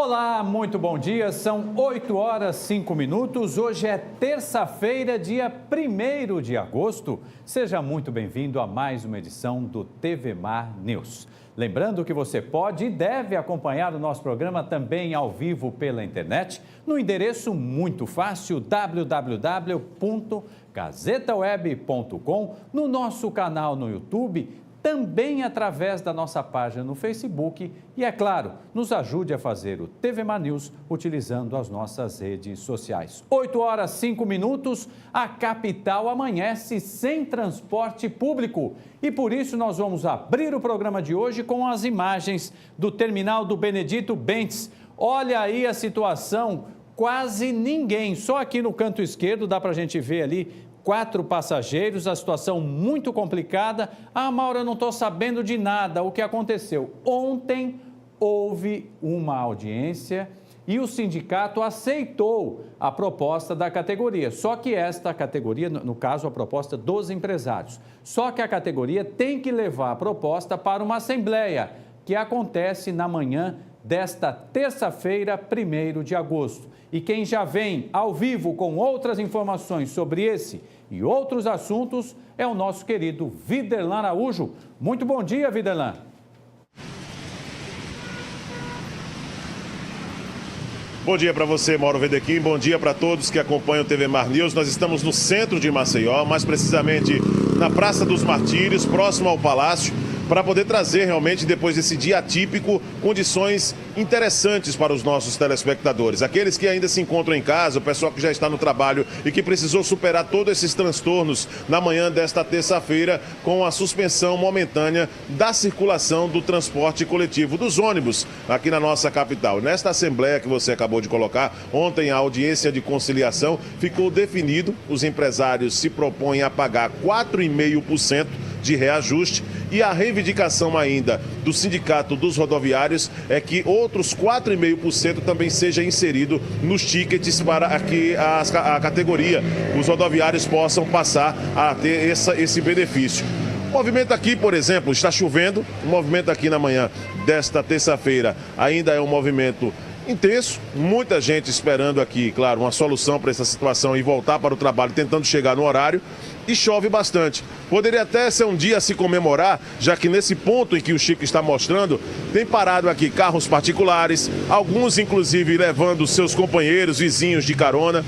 Olá, muito bom dia. São 8 horas 5 minutos. Hoje é terça-feira, dia 1º de agosto. Seja muito bem-vindo a mais uma edição do TV Mar News. Lembrando que você pode e deve acompanhar o nosso programa também ao vivo pela internet, no endereço muito fácil, www.gazetaweb.com, no nosso canal no YouTube, também através da nossa página no Facebook e, é claro, nos ajude a fazer o TV Mar News utilizando as nossas redes sociais. 8 horas 5 minutos, a capital amanhece sem transporte público e por isso nós vamos abrir o programa de hoje com as imagens do terminal do Benedito Bentes. Olha aí a situação, quase ninguém, só aqui no canto esquerdo dá para a gente ver ali 4 passageiros, a situação muito complicada. Ah, Mauro, eu não estou sabendo de nada. O que aconteceu? Ontem houve uma audiência e o sindicato aceitou a proposta da categoria. Só que esta categoria, no caso, a proposta dos empresários. Só que a categoria tem que levar a proposta para uma assembleia, que acontece na manhã desta terça-feira, 1º de agosto. E quem já vem ao vivo com outras informações sobre esse e outros assuntos é o nosso querido Viderlan Araújo. Muito bom dia, Viderlan. Bom dia para você, Mauro Vedequim. Bom dia para todos que acompanham o TV Mar News. Nós estamos no centro de Maceió, mais precisamente na Praça dos Martírios, próximo ao Palácio, para poder trazer realmente, depois desse dia atípico, condições interessantes para os nossos telespectadores. Aqueles que ainda se encontram em casa, o pessoal que já está no trabalho e que precisou superar todos esses transtornos na manhã desta terça-feira com a suspensão momentânea da circulação do transporte coletivo, dos ônibus aqui na nossa capital. Nesta assembleia que você acabou de colocar, ontem a audiência de conciliação ficou definido, os empresários se propõem a pagar 4,5% de reajuste e a reivindicação ainda do Sindicato dos Rodoviários é que outros 4,5% também seja inserido nos tickets para que a categoria, os rodoviários possam passar a ter esse benefício. O movimento aqui, por exemplo, está chovendo, o movimento aqui na manhã desta terça-feira ainda é um movimento intenso, muita gente esperando aqui, claro, uma solução para essa situação e voltar para o trabalho, tentando chegar no horário. E chove bastante. Poderia até ser um dia a se comemorar, já que nesse ponto em que o Chico está mostrando, tem parado aqui carros particulares, alguns inclusive levando seus companheiros, vizinhos de carona.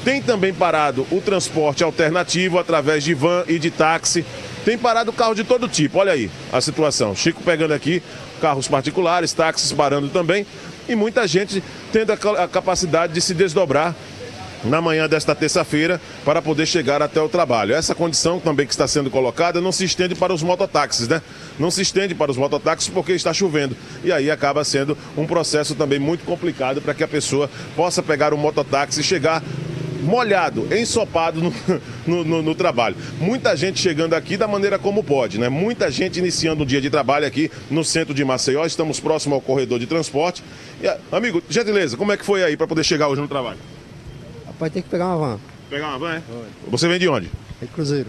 Tem também parado o transporte alternativo através de van e de táxi. Tem parado carro de todo tipo, olha aí a situação. Chico pegando aqui carros particulares, táxis parando também. E muita gente tendo a capacidade de se desdobrar na manhã desta terça-feira para poder chegar até o trabalho. Essa condição também que está sendo colocada não se estende para os mototáxis, né? Não se estende para os mototáxis porque está chovendo. E aí acaba sendo um processo também muito complicado para que a pessoa pegar um mototáxi e chegar molhado, ensopado no trabalho. Muita gente chegando aqui da maneira como pode, né? Muita gente iniciando um dia de trabalho aqui no centro de Maceió. Estamos próximo ao corredor de transporte. E, amigo, gentileza, como é que foi aí para poder chegar hoje no trabalho? Vai ter que pegar uma van. Pegar uma van, é? Você vem de onde? É Cruzeiro.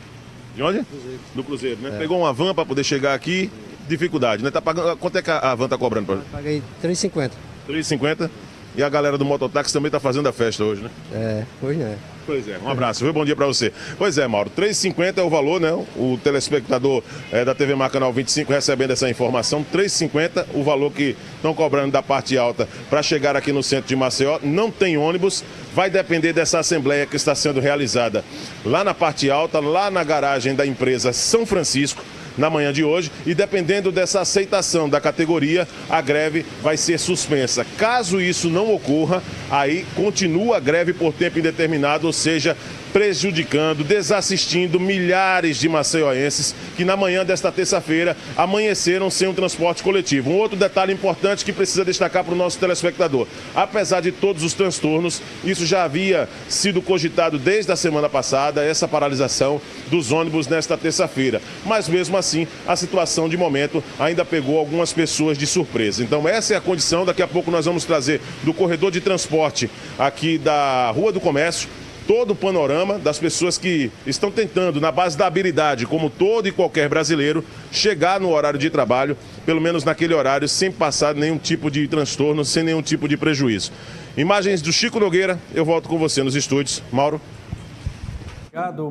De onde? Cruzeiro. Do Cruzeiro, né? É. Pegou uma van para poder chegar aqui, dificuldade, né? Tá pagando, quanto é que a van tá cobrando para Paguei R$3,50. R$3,50. E a galera do mototáxi também tá fazendo a festa hoje, né? É, hoje não é. Pois é, um abraço, viu? Bom dia para você. Pois é, Mauro, R$3,50 é o valor, né? O telespectador da TV Mar Canal 25 recebendo essa informação, R$3,50 o valor que estão cobrando da parte alta para chegar aqui no centro de Maceió. Não tem ônibus, vai depender dessa assembleia que está sendo realizada lá na parte alta, lá na garagem da empresa São Francisco, na manhã de hoje, e dependendo dessa aceitação da categoria, a greve vai ser suspensa. Caso isso não ocorra, aí continua a greve por tempo indeterminado, ou seja, prejudicando, desassistindo milhares de maceioenses que na manhã desta terça-feira amanheceram sem um transporte coletivo. Um outro detalhe importante que precisa destacar para o nosso telespectador: apesar de todos os transtornos, isso já havia sido cogitado desde a semana passada, essa paralisação dos ônibus nesta terça-feira. Mas mesmo assim, a situação de momento ainda pegou algumas pessoas de surpresa. Então essa é a condição. Daqui a pouco nós vamos trazer do corredor de transporte aqui da Rua do Comércio todo o panorama das pessoas que estão tentando, na base da habilidade, como todo e qualquer brasileiro, chegar no horário de trabalho, pelo menos naquele horário, sem passar nenhum tipo de transtorno, sem nenhum tipo de prejuízo. Imagens do Chico Nogueira, eu volto com você nos estúdios. Mauro.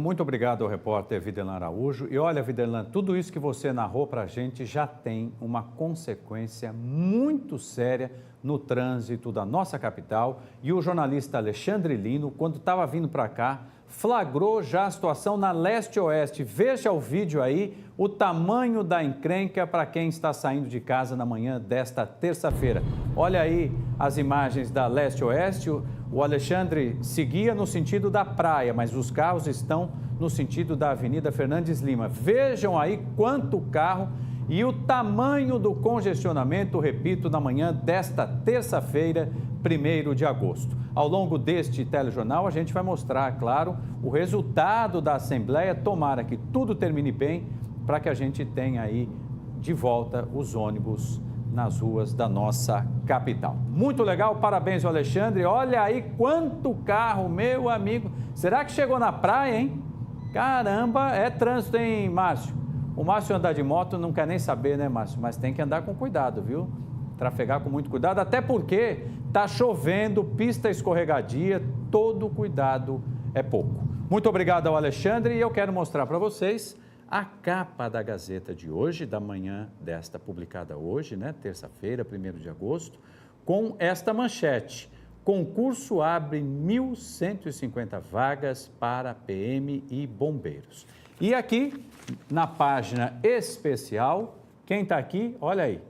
Muito obrigado ao repórter Videlan Araújo. E olha, Videlan, tudo isso que você narrou para a gente já tem uma consequência muito séria no trânsito da nossa capital. E o jornalista Alexandre Lino, quando estava vindo para cá, flagrou já a situação na leste-oeste. Veja o vídeo aí, o tamanho da encrenca para quem está saindo de casa na manhã desta terça-feira. Olha aí as imagens da leste-oeste. O Alexandre seguia no sentido da praia, mas os carros estão no sentido da Avenida Fernandes Lima. Vejam aí quanto carro e o tamanho do congestionamento, repito, na manhã desta terça-feira, 1º de agosto. Ao longo deste telejornal, a gente vai mostrar, claro, o resultado da Assembleia. Tomara que tudo termine bem para que a gente tenha aí de volta os ônibus nas ruas da nossa capital. Muito legal, parabéns ao Alexandre. Olha aí quanto carro, meu amigo. Será que chegou na praia, hein? Caramba, é trânsito, hein, Márcio? O Márcio andar de moto não quer nem saber, né, Márcio? Mas tem que andar com cuidado, viu? Trafegar com muito cuidado, até porque tá chovendo, pista escorregadia, todo cuidado é pouco. Muito obrigado ao Alexandre e eu quero mostrar para vocês a capa da Gazeta de hoje, da manhã desta, publicada hoje, né, terça-feira, 1º de agosto, com esta manchete: concurso abre 1.150 vagas para PM e bombeiros. E aqui, na página especial, quem está aqui, olha aí,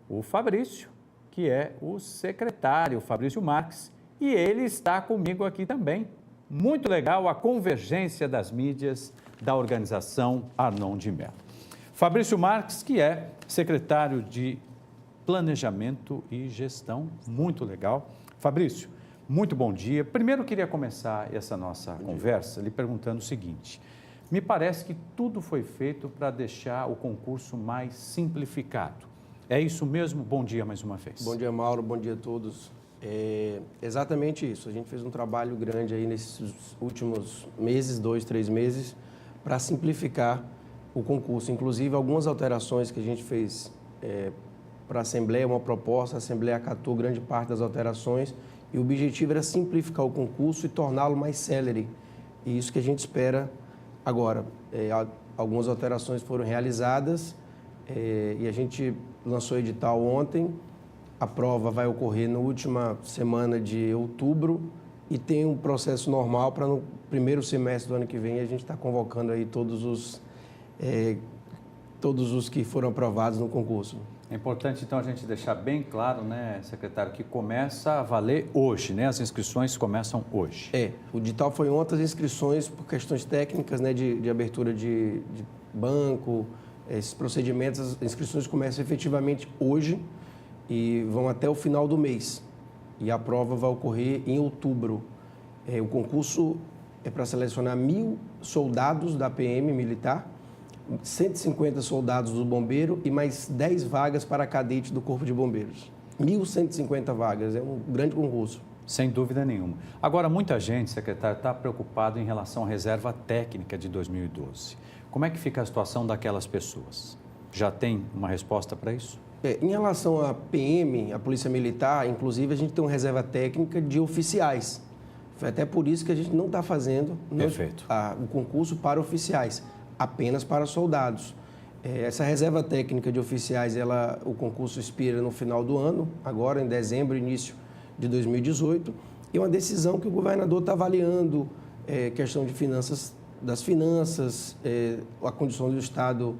o Fabrício, que é o secretário, Fabrício Marques, e ele está comigo aqui também. Muito legal a convergência das mídias da organização Arnon de Mello. Fabrício Marques, que é secretário de Planejamento e Gestão, muito legal. Fabrício, muito bom dia. Primeiro, eu queria começar essa nossa conversa lhe perguntando o seguinte: me parece que tudo foi feito para deixar o concurso mais simplificado. É isso mesmo? Bom dia mais uma vez. Bom dia, Mauro. Bom dia a todos. É exatamente isso. A gente fez um trabalho grande aí nesses últimos meses, 2, 3 meses, para simplificar o concurso. Inclusive, algumas alterações que a gente fez para a Assembleia, uma proposta, a Assembleia acatou grande parte das alterações e o objetivo era simplificar o concurso e torná-lo mais célere. E isso que a gente espera agora. Algumas alterações foram realizadas e a gente lançou o edital ontem. A prova vai ocorrer na última semana de outubro e tem um processo normal para no primeiro semestre do ano que vem a gente está convocando aí todos os que foram aprovados no concurso. É importante, então, a gente deixar bem claro, né, secretário, que começa a valer hoje, né? As inscrições começam hoje. O edital foi ontem, as inscrições por questões técnicas, né, de abertura de banco, esses procedimentos, as inscrições começam efetivamente hoje e vão até o final do mês. E a prova vai ocorrer em outubro. O concurso é para selecionar 1.000 soldados da PM militar, 150 soldados do bombeiro e mais 10 vagas para cadete do Corpo de Bombeiros. 1.150 vagas, é um grande concurso. Sem dúvida nenhuma. Agora, muita gente, secretário, está preocupado em relação à reserva técnica de 2012. Como é que fica a situação daquelas pessoas? Já tem uma resposta para isso? Em relação à PM, a Polícia Militar, inclusive, a gente tem uma reserva técnica de oficiais. Foi até por isso que a gente não está fazendo o concurso para oficiais, apenas para soldados. Essa reserva técnica de oficiais, o concurso expira no final do ano, agora em dezembro, início de 2018, e uma decisão que o governador está avaliando, questão de das finanças, a condição do Estado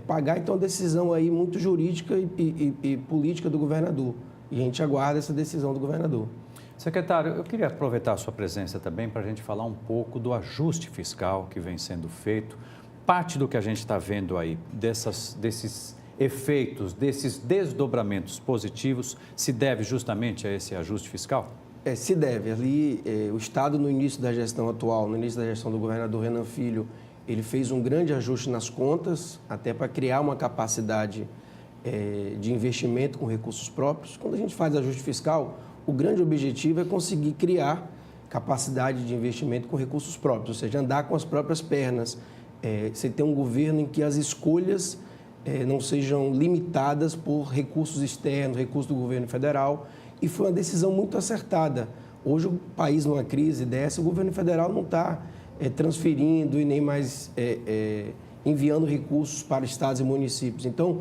pagar. Então, uma decisão aí muito jurídica e política do governador. E a gente aguarda essa decisão do governador. Secretário, eu queria aproveitar a sua presença também para a gente falar um pouco do ajuste fiscal que vem sendo feito. Parte do que a gente está vendo aí, desses efeitos, desses desdobramentos positivos, se deve justamente a esse ajuste fiscal? Se deve. Ali, o Estado, no início da gestão atual, no início da gestão do governador Renan Filho, ele fez um grande ajuste nas contas, até para criar uma capacidade de investimento com recursos próprios. Quando a gente faz ajuste fiscal, o grande objetivo é conseguir criar capacidade de investimento com recursos próprios, ou seja, andar com as próprias pernas. Você ter um governo em que as escolhas não sejam limitadas por recursos externos, recursos do governo federal, e foi uma decisão muito acertada. Hoje, o país numa crise dessa, o governo federal não está transferindo e nem mais enviando recursos para estados e municípios. Então,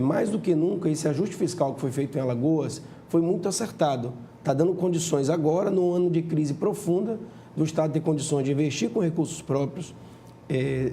mais do que nunca, esse ajuste fiscal que foi feito em Alagoas foi muito acertado. Está dando condições agora, num ano de crise profunda, do Estado ter condições de investir com recursos próprios,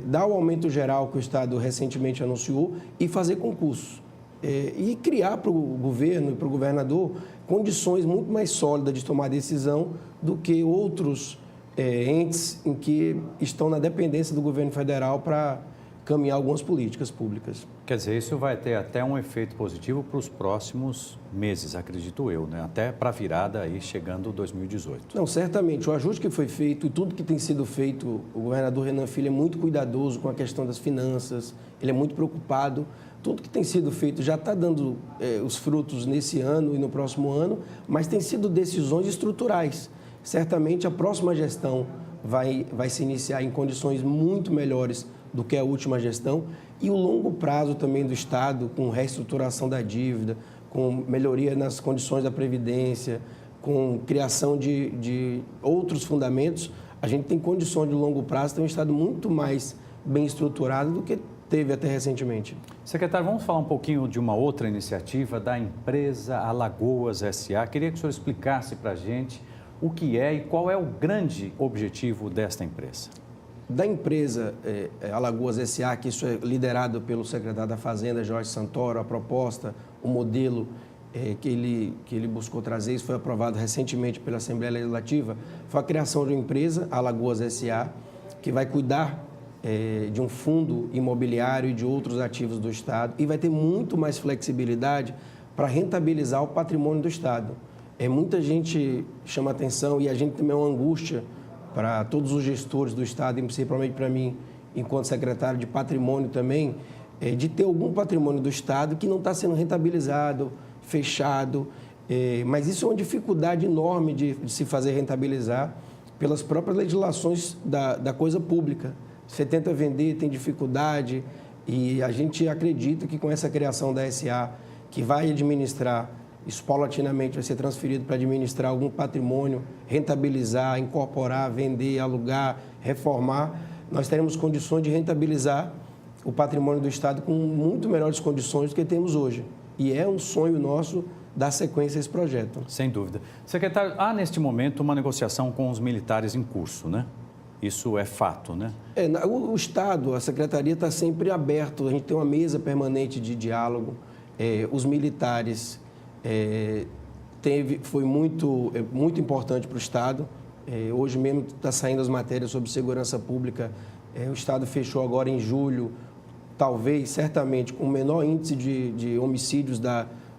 dar o aumento geral que o Estado recentemente anunciou e fazer concursos. E criar para o governo e para o governador condições muito mais sólidas de tomar decisão do que outros entes em que estão na dependência do governo federal para caminhar algumas políticas públicas. Quer dizer, isso vai ter até um efeito positivo para os próximos meses, acredito eu, né? Até para a virada aí chegando 2018. Não, certamente. O ajuste que foi feito e tudo que tem sido feito, o governador Renan Filho é muito cuidadoso com a questão das finanças, ele é muito preocupado. Tudo que tem sido feito já está dando os frutos nesse ano e no próximo ano, mas tem sido decisões estruturais. Certamente a próxima gestão vai se iniciar em condições muito melhores do que a última gestão, e o longo prazo também do Estado, com reestruturação da dívida, com melhoria nas condições da Previdência, com criação de outros fundamentos, a gente tem condições de longo prazo ter um Estado muito mais bem estruturado do que teve até recentemente. Secretário, vamos falar um pouquinho de uma outra iniciativa da empresa Alagoas S.A. Queria que o senhor explicasse para a gente o que é e qual é o grande objetivo desta empresa. Da empresa Alagoas S.A., que isso é liderado pelo secretário da Fazenda, Jorge Santoro, a proposta, o modelo que ele buscou trazer, isso foi aprovado recentemente pela Assembleia Legislativa, foi a criação de uma empresa, Alagoas S.A., que vai cuidar de um fundo imobiliário e de outros ativos do Estado e vai ter muito mais flexibilidade para rentabilizar o patrimônio do Estado. Muita gente chama atenção e a gente também é uma angústia para todos os gestores do Estado, e principalmente para mim, enquanto secretário de patrimônio também, de ter algum patrimônio do Estado que não está sendo rentabilizado, fechado, mas isso é uma dificuldade enorme de se fazer rentabilizar pelas próprias legislações da coisa pública. Você tenta vender, tem dificuldade, e a gente acredita que com essa criação da SA, que vai administrar, isso paulatinamente vai ser transferido para administrar algum patrimônio, rentabilizar, incorporar, vender, alugar, reformar, nós teremos condições de rentabilizar o patrimônio do Estado com muito melhores condições do que temos hoje. E é um sonho nosso dar sequência a esse projeto. Sem dúvida. Secretário, há neste momento uma negociação com os militares em curso, né? Isso é fato, né? O Estado, a Secretaria está sempre aberto, a gente tem uma mesa permanente de diálogo. Os militares foi muito importante para o Estado. Hoje mesmo está saindo as matérias sobre segurança pública. O Estado fechou agora em julho, talvez, certamente, com o menor índice de homicídios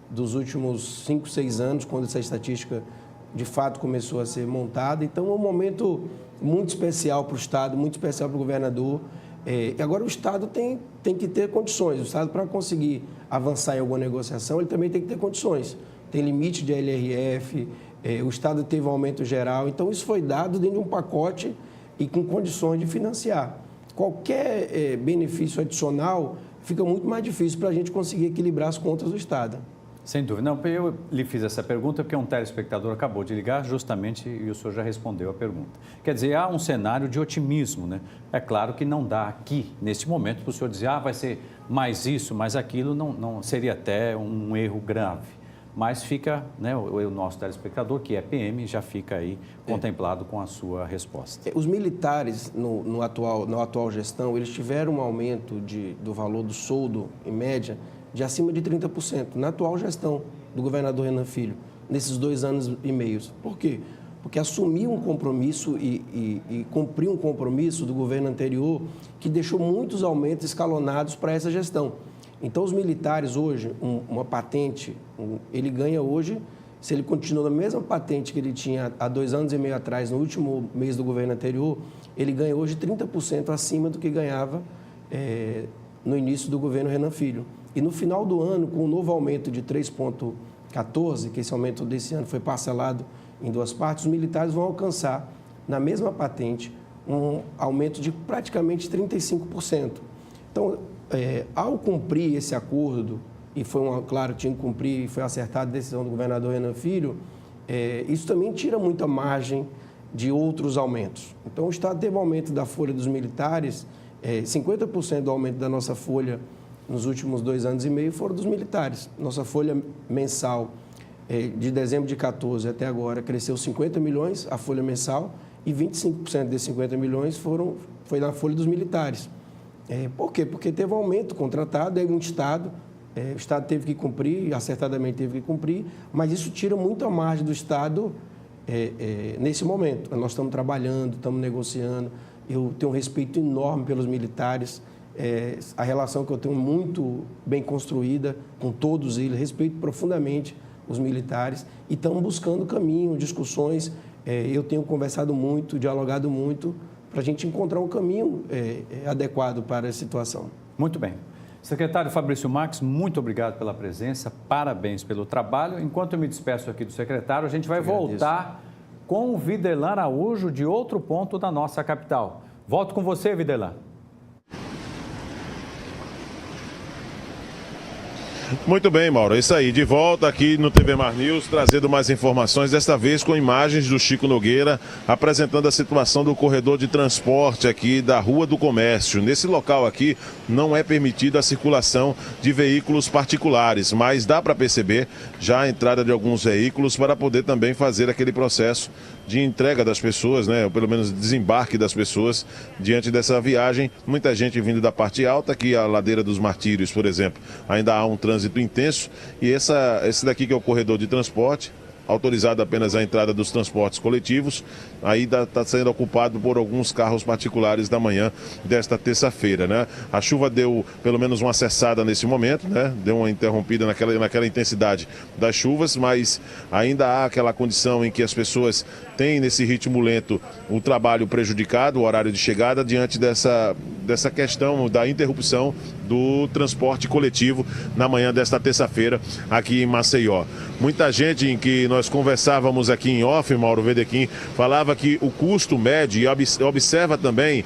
dos últimos 5, 6 anos, quando essa estatística de fato começou a ser montada. Então, é um momento muito especial para o Estado, muito especial para o governador. E agora o Estado tem que ter condições. O Estado, para conseguir avançar em alguma negociação, ele também tem que ter condições. Tem limite de LRF, o Estado teve um aumento geral. Então, isso foi dado dentro de um pacote e com condições de financiar. Qualquer benefício adicional fica muito mais difícil para a gente conseguir equilibrar as contas do Estado. Sem dúvida. Não, eu lhe fiz essa pergunta porque um telespectador acabou de ligar justamente e o senhor já respondeu a pergunta. Quer dizer, há um cenário de otimismo, né? É claro que não dá aqui, neste momento, para o senhor dizer, vai ser mais isso, mais aquilo, não seria até um erro grave. Mas fica, né, o nosso telespectador, que é PM, já fica aí contemplado com a sua resposta. Os militares, na atual gestão, eles tiveram um aumento do valor do soldo, em média, de acima de 30%, na atual gestão do governador Renan Filho, nesses 2 anos e meio. Por quê? Porque assumiu um compromisso e cumpriu um compromisso do governo anterior que deixou muitos aumentos escalonados para essa gestão. Então, os militares hoje, uma patente, ele ganha hoje, se ele continua na mesma patente que ele tinha há 2 anos e meio atrás, no último mês do governo anterior, ele ganha hoje 30% acima do que ganhava no início do governo Renan Filho. E no final do ano, com o novo aumento de 3,14, que esse aumento desse ano foi parcelado em 2 partes, os militares vão alcançar na mesma patente, um aumento de praticamente 35%. Então, ao cumprir esse acordo, e foi claro, tinha que cumprir, foi acertada a decisão do governador Renan Filho, isso também tira muita margem de outros aumentos. Então, o Estado teve um aumento da folha dos militares, 50% do aumento da nossa folha nos últimos 2 anos e meio foram dos militares. Nossa folha mensal, de dezembro de 2014 até agora, cresceu 50 milhões, a folha mensal, e 25% desses 50 milhões foi na folha dos militares. Por quê? Porque teve um aumento contratado, o Estado teve que cumprir, acertadamente teve que cumprir, mas isso tira muito a margem do Estado nesse momento. Nós estamos trabalhando, estamos negociando, eu tenho um respeito enorme pelos militares, a relação que eu tenho muito bem construída com todos eles, respeito profundamente os militares e estamos buscando caminho, discussões. Eu tenho conversado muito, dialogado muito, para a gente encontrar um caminho adequado para a situação. Muito bem. Secretário Fabrício Marques, muito obrigado pela presença, parabéns pelo trabalho. Enquanto eu me despeço aqui do secretário, a gente vai voltar com o Viderlan Araújo de outro ponto da nossa capital. Volto com você, Viderlan. Muito bem, Mauro. É isso aí. De volta aqui no TV Mar News, trazendo mais informações, desta vez com imagens do Chico Nogueira, apresentando a situação do corredor de transporte aqui da Rua do Comércio. Nesse local aqui não é permitida a circulação de veículos particulares, mas dá para perceber já a entrada de alguns veículos para poder também fazer aquele processo de entrega das pessoas, né? Ou pelo menos desembarque das pessoas diante dessa viagem. Muita gente vindo da parte alta, aqui a Ladeira dos Martírios, por exemplo, ainda há um trânsito intenso, e esse daqui que é o corredor de transporte, autorizado apenas a entrada dos transportes coletivos, ainda está sendo ocupado por alguns carros particulares da manhã desta terça-feira, né? A chuva deu pelo menos uma cessada nesse momento, né? Deu uma interrompida naquela intensidade das chuvas, mas ainda há aquela condição em que as pessoas têm nesse ritmo lento o trabalho prejudicado, o horário de chegada, diante dessa questão da interrupção do transporte coletivo na manhã desta terça-feira aqui em Maceió. Muita gente em que nós conversávamos aqui em off, Mauro Wedequim, falava que o custo médio, e observa também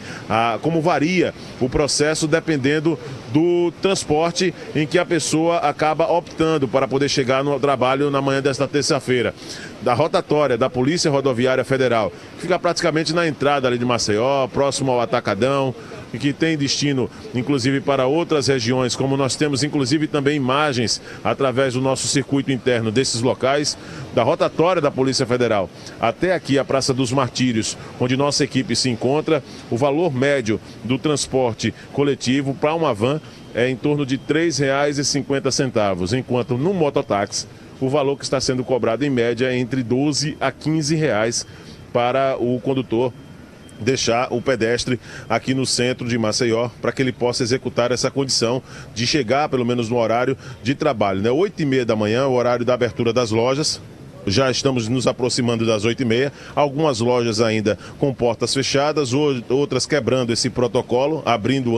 como varia o processo dependendo do transporte em que a pessoa acaba optando para poder chegar no trabalho na manhã desta terça-feira. Da rotatória da Polícia Rodoviária Federal, que fica praticamente na entrada ali de Maceió, próximo ao Atacadão, e que tem destino, inclusive, para outras regiões, como nós temos, inclusive, também imagens através do nosso circuito interno desses locais, da rotatória da Polícia Federal até aqui a Praça dos Martírios, onde nossa equipe se encontra. O valor médio do transporte coletivo para uma van é em torno de R$ 3,50, enquanto no mototáxi o valor que está sendo cobrado em média é entre R$ 12 a R$ 15 para o condutor deixar o pedestre aqui no centro de Maceió, para que ele possa executar essa condição de chegar pelo menos no horário de trabalho, né? 8h30 da manhã, o horário da abertura das lojas. Já estamos nos aproximando das 8h30, algumas lojas ainda com portas fechadas, outras quebrando esse protocolo, abrindo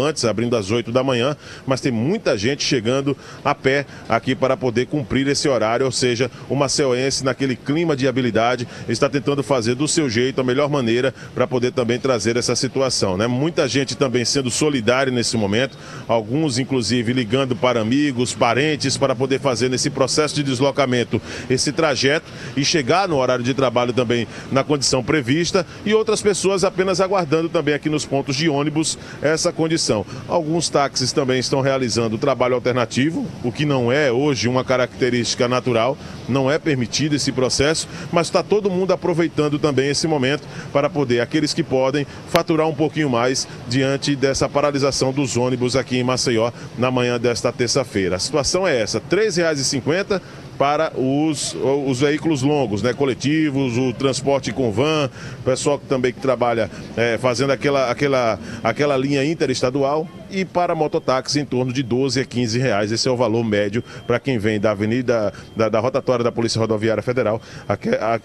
às 8 da manhã, mas tem muita gente chegando a pé aqui para poder cumprir esse horário, ou seja, o maceioense naquele clima de habilidade está tentando fazer do seu jeito a melhor maneira para poder também trazer essa situação, né? Muita gente também sendo solidária nesse momento, alguns inclusive ligando para amigos, parentes, para poder fazer nesse processo de deslocamento esse trajeto e chegar no horário de trabalho também na condição prevista, e outras pessoas apenas aguardando também aqui nos pontos de ônibus essa condição. Alguns táxis também estão realizando trabalho alternativo, o que não é hoje uma característica natural, não é permitido esse processo, mas está todo mundo aproveitando também esse momento para poder, aqueles que podem, faturar um pouquinho mais diante dessa paralisação dos ônibus aqui em Maceió na manhã desta terça-feira. A situação é essa, R$ 3,50 para os veículos longos, né, coletivos, o transporte com van, o pessoal que também trabalha fazendo aquela linha interestadual, e para mototáxi em torno de R$ 12 a R$ 15. Esse é o valor médio para quem vem da avenida da rotatória da Polícia Rodoviária Federal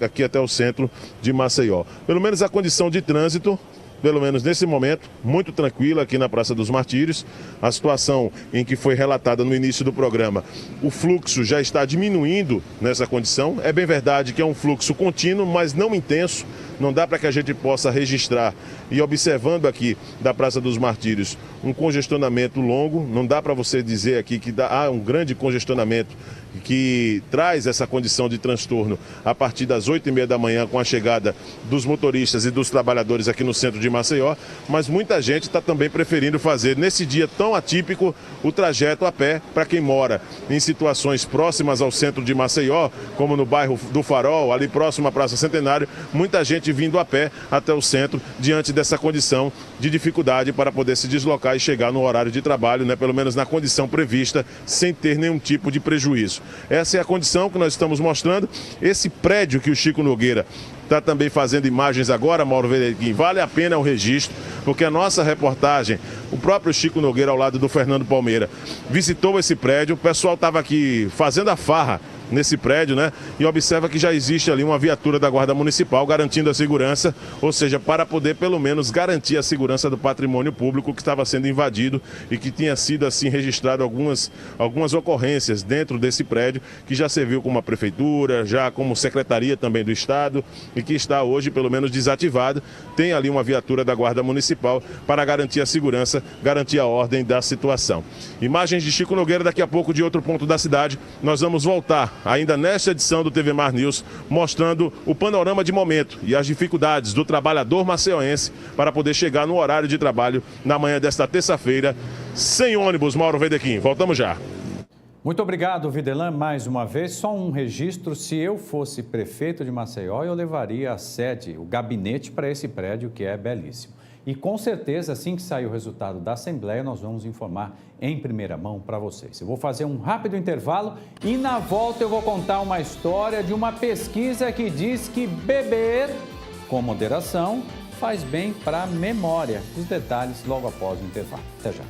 aqui até o centro de Maceió. Pelo menos a condição de trânsito, pelo menos nesse momento, muito tranquila aqui na Praça dos Martírios. A situação em que foi relatada no início do programa, o fluxo já está diminuindo nessa condição. É bem verdade que é um fluxo contínuo, mas não intenso. não dá para que a gente possa registrar. E observando aqui da Praça dos Martírios um congestionamento longo, não dá para você dizer aqui que há um grande congestionamento que traz essa condição de transtorno a partir das 8h30 da manhã com a chegada dos motoristas e dos trabalhadores aqui no centro de Maceió, mas muita gente está também preferindo fazer nesse dia tão atípico o trajeto a pé para quem mora em situações próximas ao centro de Maceió, como no bairro do Farol, ali próximo à Praça Centenário, muita gente vindo a pé até o centro diante dessa condição de dificuldade para poder se deslocar e chegar no horário de trabalho, né, pelo menos na condição prevista, sem ter nenhum tipo de prejuízo. Essa é a condição que nós estamos mostrando. Esse prédio que o Chico Nogueira está também fazendo imagens agora, Mauro Vedequim, vale a pena o registro, porque a nossa reportagem, o próprio Chico Nogueira ao lado do Fernando Palmeira, visitou esse prédio, o pessoal estava aqui fazendo a farra nesse prédio, né? E observa que já existe ali uma viatura da Guarda Municipal garantindo a segurança, ou seja, para poder pelo menos garantir a segurança do patrimônio público que estava sendo invadido e que tinha sido assim registrado algumas ocorrências dentro desse prédio, que já serviu como a prefeitura, já como secretaria também do Estado e que está hoje pelo menos desativado. Tem ali uma viatura da Guarda Municipal para garantir a segurança, garantir a ordem da situação. Imagens de Chico Nogueira daqui a pouco de outro ponto da cidade. Nós vamos voltar ainda nesta edição do TV Mar News, mostrando o panorama de momento e as dificuldades do trabalhador maceioense para poder chegar no horário de trabalho na manhã desta terça-feira, sem ônibus. Mauro Vedequim, voltamos já. Muito obrigado, Videlan, mais uma vez. Só um registro, se eu fosse prefeito de Maceió, eu levaria a sede, o gabinete para esse prédio que é belíssimo. E com certeza, assim que sair o resultado da Assembleia, nós vamos informar em primeira mão para vocês. Eu vou fazer um rápido intervalo e na volta eu vou contar uma história de uma pesquisa que diz que beber com moderação faz bem para a memória. Os detalhes logo após o intervalo. Até já.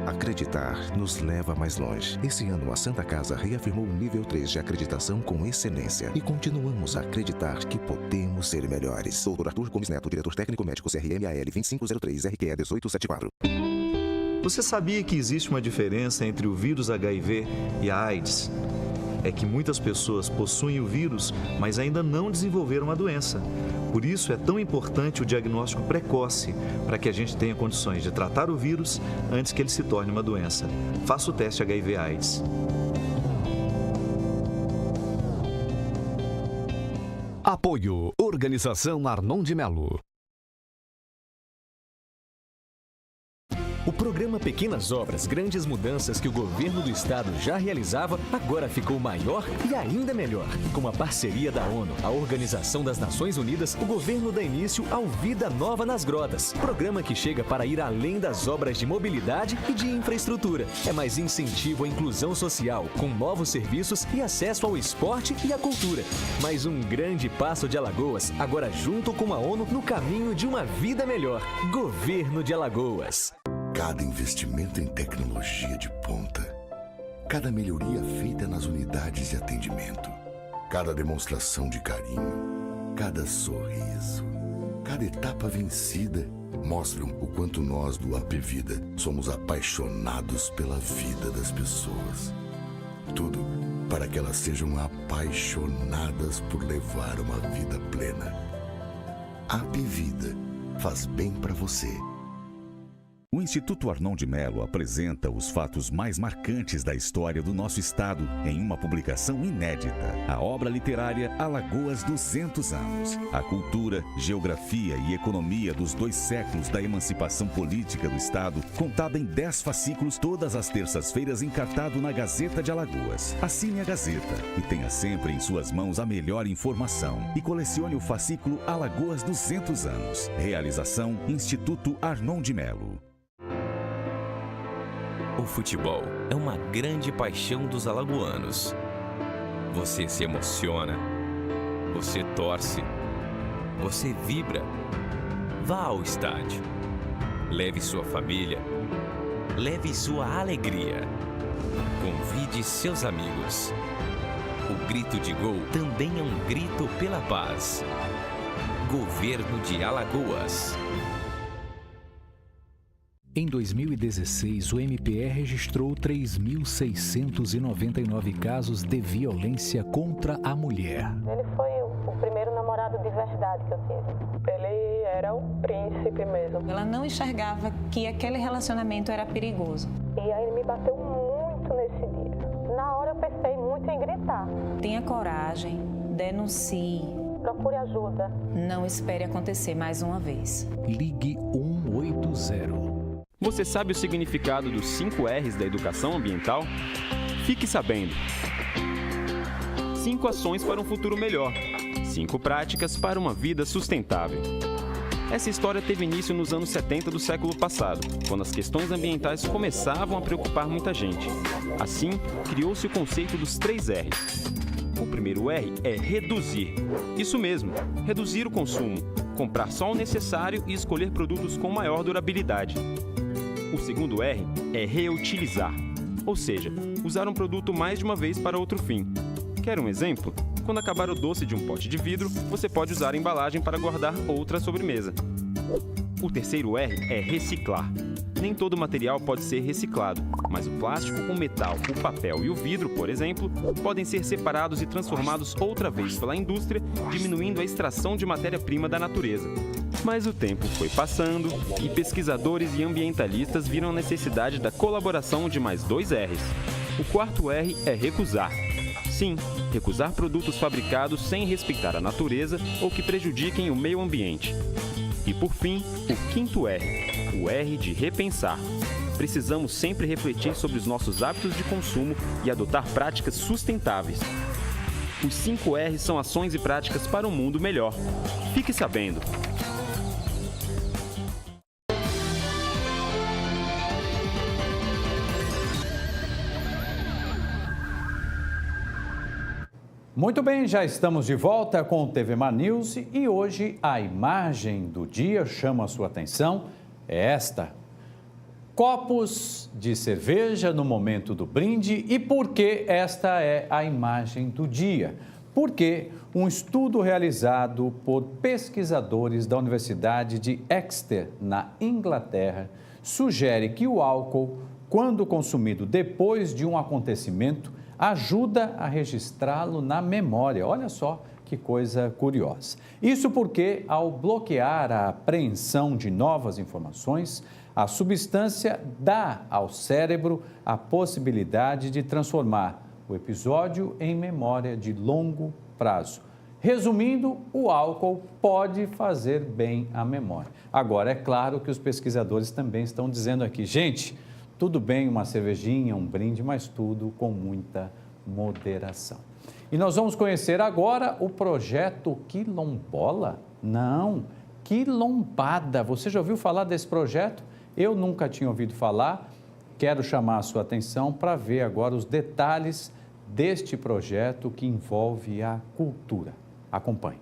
Acreditar nos leva mais longe. Esse ano, a Santa Casa reafirmou o nível 3 de acreditação com excelência e continuamos a acreditar que podemos ser melhores. Dr. Arthur Gomes Neto, diretor técnico médico CRMAL 2503 RQE 1874. Você sabia que existe uma diferença entre o vírus HIV e a AIDS? É que muitas pessoas possuem o vírus, mas ainda não desenvolveram a doença. Por isso é tão importante o diagnóstico precoce, para que a gente tenha condições de tratar o vírus antes que ele se torne uma doença. Faça o teste HIV/AIDS. Apoio Organização Arnon de Melo. O programa Pequenas Obras, Grandes Mudanças que o governo do estado já realizava, agora ficou maior e ainda melhor. Com a parceria da ONU, a Organização das Nações Unidas, o governo dá início ao Vida Nova nas Grotas. Programa que chega para ir além das obras de mobilidade e de infraestrutura. É mais incentivo à inclusão social, com novos serviços e acesso ao esporte e à cultura. Mais um grande passo de Alagoas, agora junto com a ONU no caminho de uma vida melhor. Governo de Alagoas. Cada investimento em tecnologia de ponta, cada melhoria feita nas unidades de atendimento, cada demonstração de carinho, cada sorriso, cada etapa vencida mostram o quanto nós do AP Vida somos apaixonados pela vida das pessoas. Tudo para que elas sejam apaixonadas por levar uma vida plena. AP Vida faz bem para você. O Instituto Arnon de Melo apresenta os fatos mais marcantes da história do nosso estado em uma publicação inédita. A obra literária Alagoas 200 anos. A cultura, geografia e economia dos 2 séculos da emancipação política do estado, contada em 10 fascículos todas as terças-feiras, encartado na Gazeta de Alagoas. Assine a Gazeta e tenha sempre em suas mãos a melhor informação. E colecione o fascículo Alagoas 200 anos. Realização Instituto Arnon de Melo. O futebol é uma grande paixão dos alagoanos. Você se emociona, você torce, você vibra. Vá ao estádio. Leve sua família. Leve sua alegria. Convide seus amigos. O grito de gol também é um grito pela paz. Governo de Alagoas. Em 2016, o MPE registrou 3.699 casos de violência contra a mulher. Ele foi o primeiro namorado de verdade que eu tive. Ele era o príncipe mesmo. Ela não enxergava que aquele relacionamento era perigoso. E aí ele me bateu muito nesse dia. Na hora eu pensei muito em gritar. Tenha coragem, denuncie. Procure ajuda. Não espere acontecer mais uma vez. Ligue 180. Você sabe o significado dos 5 R's da educação ambiental? Fique sabendo. 5 ações para um futuro melhor. 5 práticas para uma vida sustentável. Essa história teve início nos anos 70 do século passado, quando as questões ambientais começavam a preocupar muita gente. Assim, criou-se o conceito dos 3 R's. O primeiro R é reduzir. Isso mesmo, reduzir o consumo, comprar só o necessário e escolher produtos com maior durabilidade. O segundo R é reutilizar, ou seja, usar um produto mais de uma vez para outro fim. Quer um exemplo? Quando acabar o doce de um pote de vidro, você pode usar a embalagem para guardar outra sobremesa. O terceiro R é reciclar. Nem todo material pode ser reciclado, mas o plástico, o metal, o papel e o vidro, por exemplo, podem ser separados e transformados outra vez pela indústria, diminuindo a extração de matéria-prima da natureza. Mas o tempo foi passando e pesquisadores e ambientalistas viram a necessidade da colaboração de mais 2 R's. O quarto R é recusar. Sim, recusar produtos fabricados sem respeitar a natureza ou que prejudiquem o meio ambiente. E por fim, o quinto R, o R de repensar. Precisamos sempre refletir sobre os nossos hábitos de consumo e adotar práticas sustentáveis. Os 5 R's são ações e práticas para um mundo melhor. Fique sabendo! Muito bem, já estamos de volta com o TV Mar News e hoje a imagem do dia chama a sua atenção, é esta. Copos de cerveja no momento do brinde e por que esta é a imagem do dia? Porque um estudo realizado por pesquisadores da Universidade de Exeter, na Inglaterra, sugere que o álcool, quando consumido depois de um acontecimento, ajuda a registrá-lo na memória. Olha só que coisa curiosa. Isso porque, ao bloquear a apreensão de novas informações, a substância dá ao cérebro a possibilidade de transformar o episódio em memória de longo prazo. Resumindo, o álcool pode fazer bem à memória. Agora, é claro que os pesquisadores também estão dizendo aqui, gente, tudo bem uma cervejinha, um brinde, mas tudo com muita moderação. E nós vamos conhecer agora o projeto Quilombola? Não, Quilombada. Você já ouviu falar desse projeto? Eu nunca tinha ouvido falar. Quero chamar a sua atenção para ver agora os detalhes deste projeto que envolve a cultura. Acompanhe.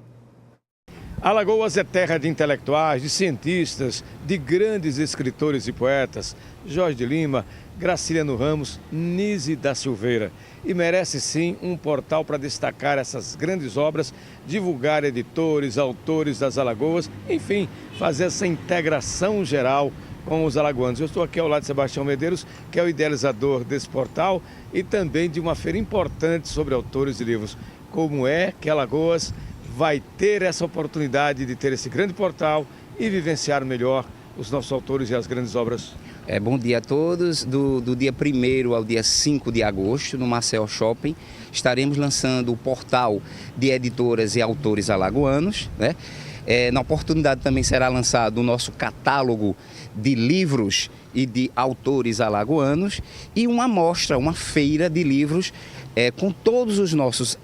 Alagoas é terra de intelectuais, de cientistas, de grandes escritores e poetas, Jorge de Lima, Graciliano Ramos, Nise da Silveira. E merece sim um portal para destacar essas grandes obras, divulgar editores, autores das Alagoas, enfim, fazer essa integração geral com os alagoanos. Eu estou aqui ao lado de Sebastião Medeiros, que é o idealizador desse portal e também de uma feira importante sobre autores de livros. Como é que Alagoas vai ter essa oportunidade de ter esse grande portal e vivenciar melhor os nossos autores e as grandes obras? Bom dia a todos. Do dia 1º ao dia 5 de agosto, no Maceió Shopping, estaremos lançando o portal de editoras e autores alagoanos, né? Na oportunidade também será lançado o nosso catálogo de livros e de autores alagoanos e uma mostra, uma feira de livros com todas as nossas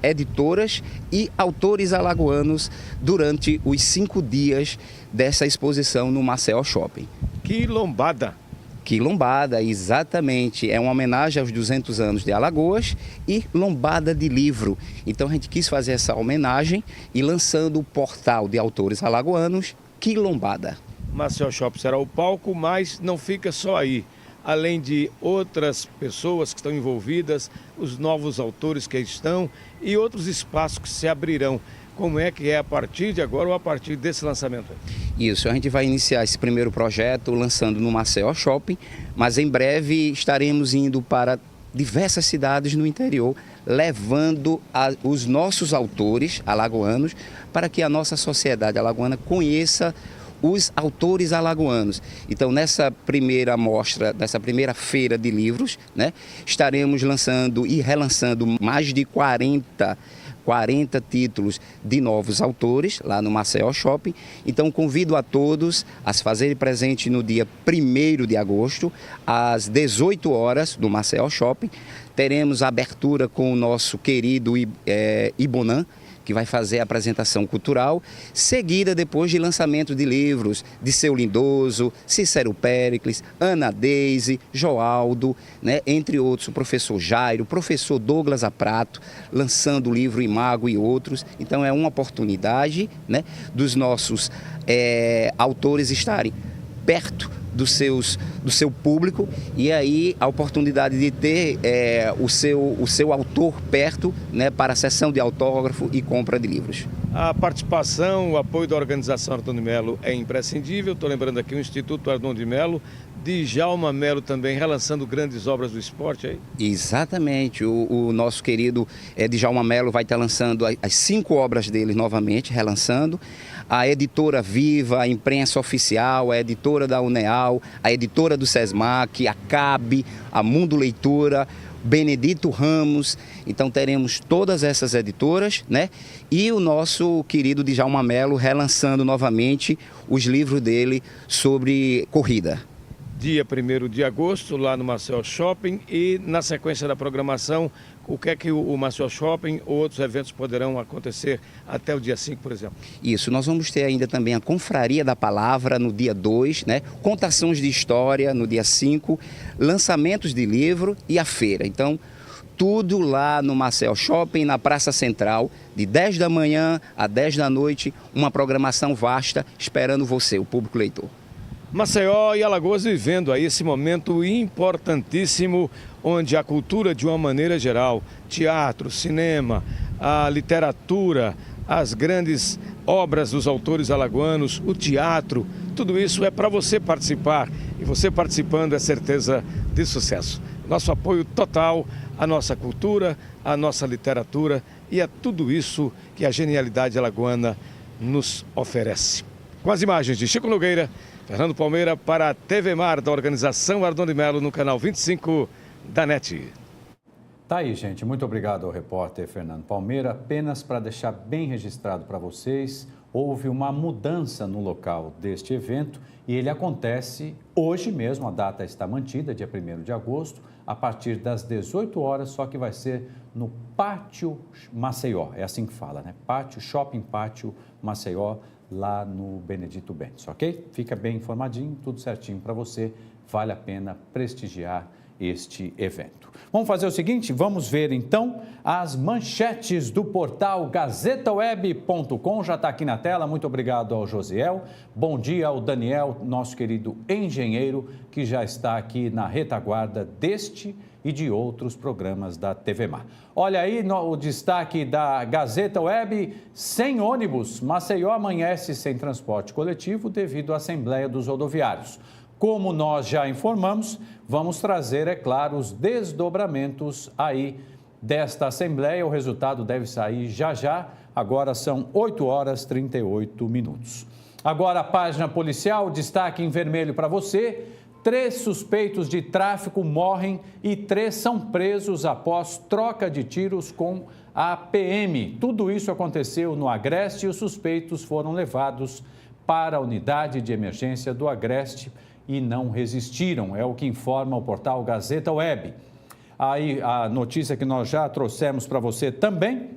editoras e autores alagoanos durante os 5 dias dessa exposição no Maceió Shopping. Quilombada. Quilombada, exatamente. É uma homenagem aos 200 anos de Alagoas e lombada de livro. Então a gente quis fazer essa homenagem e lançando o portal de autores alagoanos, Quilombada. Maceió Shopping será o palco, mas não fica só aí. Além de outras pessoas que estão envolvidas, os novos autores que estão e outros espaços que se abrirão. Como é que é a partir de agora ou a partir desse lançamento? Isso, a gente vai iniciar esse primeiro projeto lançando no Maceió Shopping, mas em breve estaremos indo para diversas cidades no interior, levando os nossos autores alagoanos para que a nossa sociedade alagoana conheça os autores alagoanos. Então, nessa primeira mostra, nessa primeira feira de livros, né, estaremos lançando e relançando mais de 40 títulos de novos autores lá no Maceió Shopping. Então, convido a todos a se fazerem presente no dia 1º de agosto, às 18 horas, no Maceió Shopping. Teremos a abertura com o nosso querido Ibonan, que vai fazer a apresentação cultural, seguida depois de lançamento de livros de Seu Lindoso, Cícero Péricles, Ana Deise, Joaldo, né, entre outros, o professor Jairo, o professor Douglas Aprato, lançando o livro Imago e outros. Então é uma oportunidade, né, dos nossos autores estarem perto do seu público, e aí a oportunidade de ter o seu autor perto, né, para a sessão de autógrafo e compra de livros. A participação, o apoio da organização Arnon de Melo é imprescindível. Estou lembrando aqui o Instituto Arnon de Melo, Djalma Melo também relançando grandes obras do esporte aí. Exatamente, o nosso querido Djalma Melo vai estar lançando as 5 obras dele novamente, relançando. A editora Viva, a imprensa oficial, a editora da UNEAL, a editora do SESMAC, a CAB, a Mundo Leitura, Benedito Ramos. Então teremos todas essas editoras, né? E o nosso querido Djalma Melo relançando novamente os livros dele sobre corrida. Dia 1º de agosto, lá no Maceió Shopping, e na sequência da programação, o que é que o Maceió Shopping ou outros eventos poderão acontecer até o dia 5, por exemplo? Isso, nós vamos ter ainda também a Confraria da Palavra no dia 2, né? Contações de história no dia 5, lançamentos de livro e a feira. Então, tudo lá no Maceió Shopping, na Praça Central, de 10 da manhã a 10 da noite, uma programação vasta esperando você, o público leitor. Maceió e Alagoas vivendo aí esse momento importantíssimo, onde a cultura de uma maneira geral, teatro, cinema, a literatura, as grandes obras dos autores alagoanos, o teatro, tudo isso é para você participar, e você participando é certeza de sucesso. Nosso apoio total à nossa cultura, à nossa literatura e a tudo isso que a genialidade alagoana nos oferece. Com as imagens de Chico Nogueira, Fernando Palmeira para a TV Mar da organização Arnon de Melo no canal 25 da NET. Tá aí, gente. Muito obrigado ao repórter Fernando Palmeira. Apenas para deixar bem registrado para vocês, houve uma mudança no local deste evento e ele acontece hoje mesmo, a data está mantida, dia 1º de agosto, a partir das 18 horas, só que vai ser no Pátio Maceió, é assim que fala, né? Shopping Pátio Maceió, lá no Benedito Bentes, ok? Fica bem informadinho, tudo certinho para você, vale a pena prestigiar este evento. Vamos fazer o seguinte, vamos ver então as manchetes do portal gazetaweb.com, já está aqui na tela, muito obrigado ao Josiel, bom dia ao Daniel, nosso querido engenheiro, que já está aqui na retaguarda deste e de outros programas da TV Mar. Olha aí o destaque da Gazeta Web, sem ônibus, Maceió amanhece sem transporte coletivo devido à Assembleia dos Rodoviários. Como nós já informamos, vamos trazer, é claro, os desdobramentos aí desta Assembleia. O resultado deve sair já já, agora são 8 horas e 38 minutos. Agora a página policial, destaque em vermelho para você. 3 suspeitos de tráfico morrem e 3 são presos após troca de tiros com a PM. Tudo isso aconteceu no Agreste e os suspeitos foram levados para a unidade de emergência do Agreste e não resistiram, é o que informa o portal Gazeta Web. Aí a notícia que nós já trouxemos para você também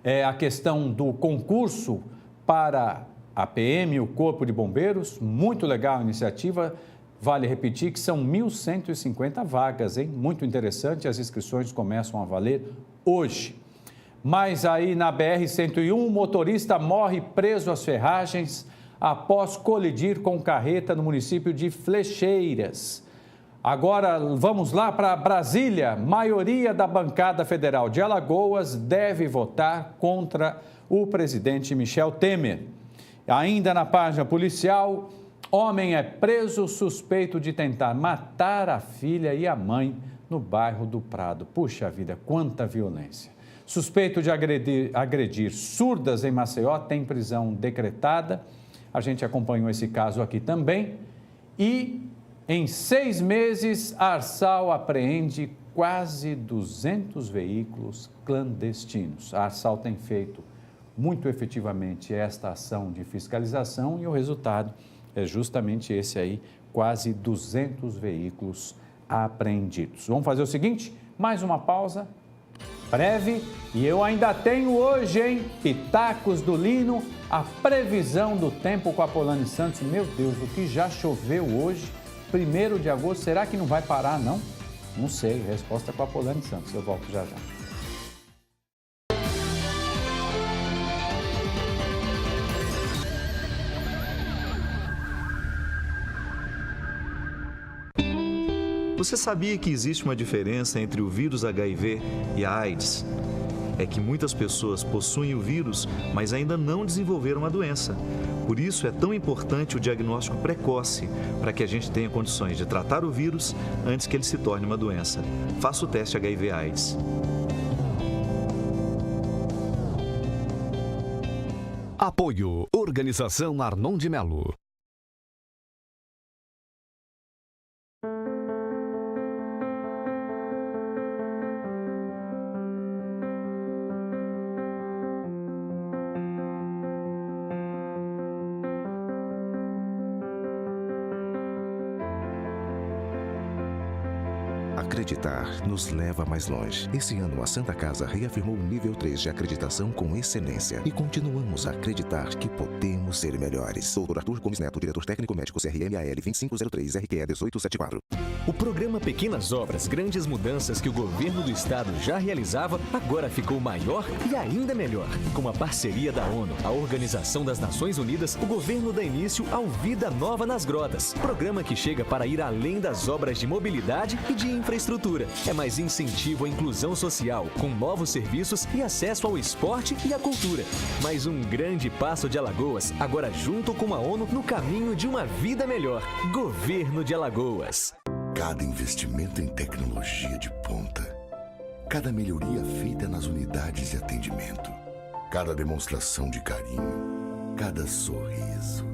é a questão do concurso para a PM, o Corpo de Bombeiros, muito legal a iniciativa. Vale repetir que são 1.150 vagas, hein? Muito interessante, as inscrições começam a valer hoje. Mas aí na BR-101, o motorista morre preso às ferragens após colidir com carreta no município de Flecheiras. Agora vamos lá para Brasília. Maioria da bancada federal de Alagoas deve votar contra o presidente Michel Temer. Ainda na página policial, homem é preso suspeito de tentar matar a filha e a mãe no bairro do Prado. Puxa vida, quanta violência. Suspeito de agredir surdas em Maceió tem prisão decretada. A gente acompanhou esse caso aqui também. E em 6 meses, Arsal apreende quase 200 veículos clandestinos. A Arsal tem feito muito efetivamente esta ação de fiscalização e o resultado é justamente esse aí, quase 200 veículos apreendidos. Vamos fazer o seguinte, mais uma pausa breve e eu ainda tenho hoje, hein, Pitacos do Lino, a previsão do tempo com a Polani Santos. Meu Deus, o que já choveu hoje, 1º de agosto, será que não vai parar, não? Não sei, resposta com a Polani Santos, eu volto já já. Você sabia que existe uma diferença entre o vírus HIV e a AIDS? É que muitas pessoas possuem o vírus, mas ainda não desenvolveram a doença. Por isso é tão importante o diagnóstico precoce, para que a gente tenha condições de tratar o vírus antes que ele se torne uma doença. Faça o teste HIV/AIDS. Apoio Organização Arnon de Melo. Acreditar nos leva mais longe. Esse ano, a Santa Casa reafirmou o nível 3 de acreditação com excelência. E continuamos a acreditar que podemos ser melhores. Dr. Arthur Gomes Neto, diretor técnico médico CRMAL 2503 RQE 1874. O programa Pequenas Obras, Grandes Mudanças que o governo do estado já realizava, agora ficou maior e ainda melhor. Com a parceria da ONU, a Organização das Nações Unidas, o governo dá início ao Vida Nova nas Grotas. Programa que chega para ir além das obras de mobilidade e de infraestrutura. É mais incentivo à inclusão social, com novos serviços e acesso ao esporte e à cultura. Mais um grande passo de Alagoas, agora junto com a ONU no caminho de uma vida melhor. Governo de Alagoas. Cada investimento em tecnologia de ponta, cada melhoria feita nas unidades de atendimento, cada demonstração de carinho, cada sorriso,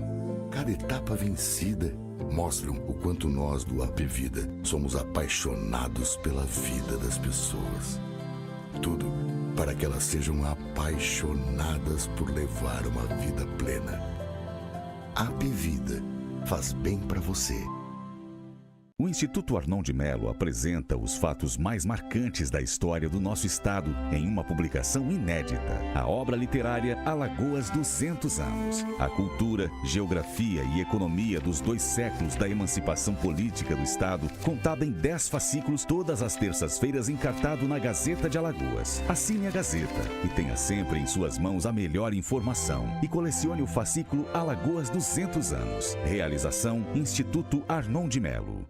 cada etapa vencida mostram o quanto nós do AP Vida somos apaixonados pela vida das pessoas. Tudo para que elas sejam apaixonadas por levar uma vida plena. AP Vida faz bem para você. O Instituto Arnon de Melo apresenta os fatos mais marcantes da história do nosso estado em uma publicação inédita. A obra literária Alagoas 200 anos. A cultura, geografia e economia dos 2 séculos da emancipação política do estado, contada em 10 fascículos todas as terças-feiras, encartado na Gazeta de Alagoas. Assine a Gazeta e tenha sempre em suas mãos a melhor informação. E colecione o fascículo Alagoas 200 anos. Realização Instituto Arnon de Melo.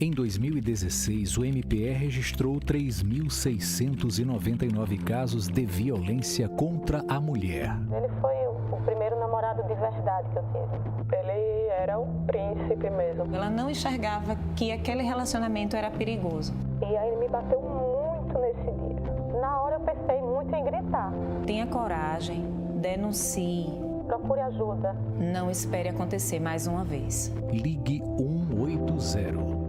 Em 2016, o MPE registrou 3.699 casos de violência contra a mulher. Ele foi o primeiro namorado de verdade que eu tive. Ele era o príncipe mesmo. Ela não enxergava que aquele relacionamento era perigoso. E aí ele me bateu muito nesse dia. Na hora eu pensei muito em gritar. Tenha coragem, denuncie. Procure ajuda. Não espere acontecer mais uma vez. Ligue 180.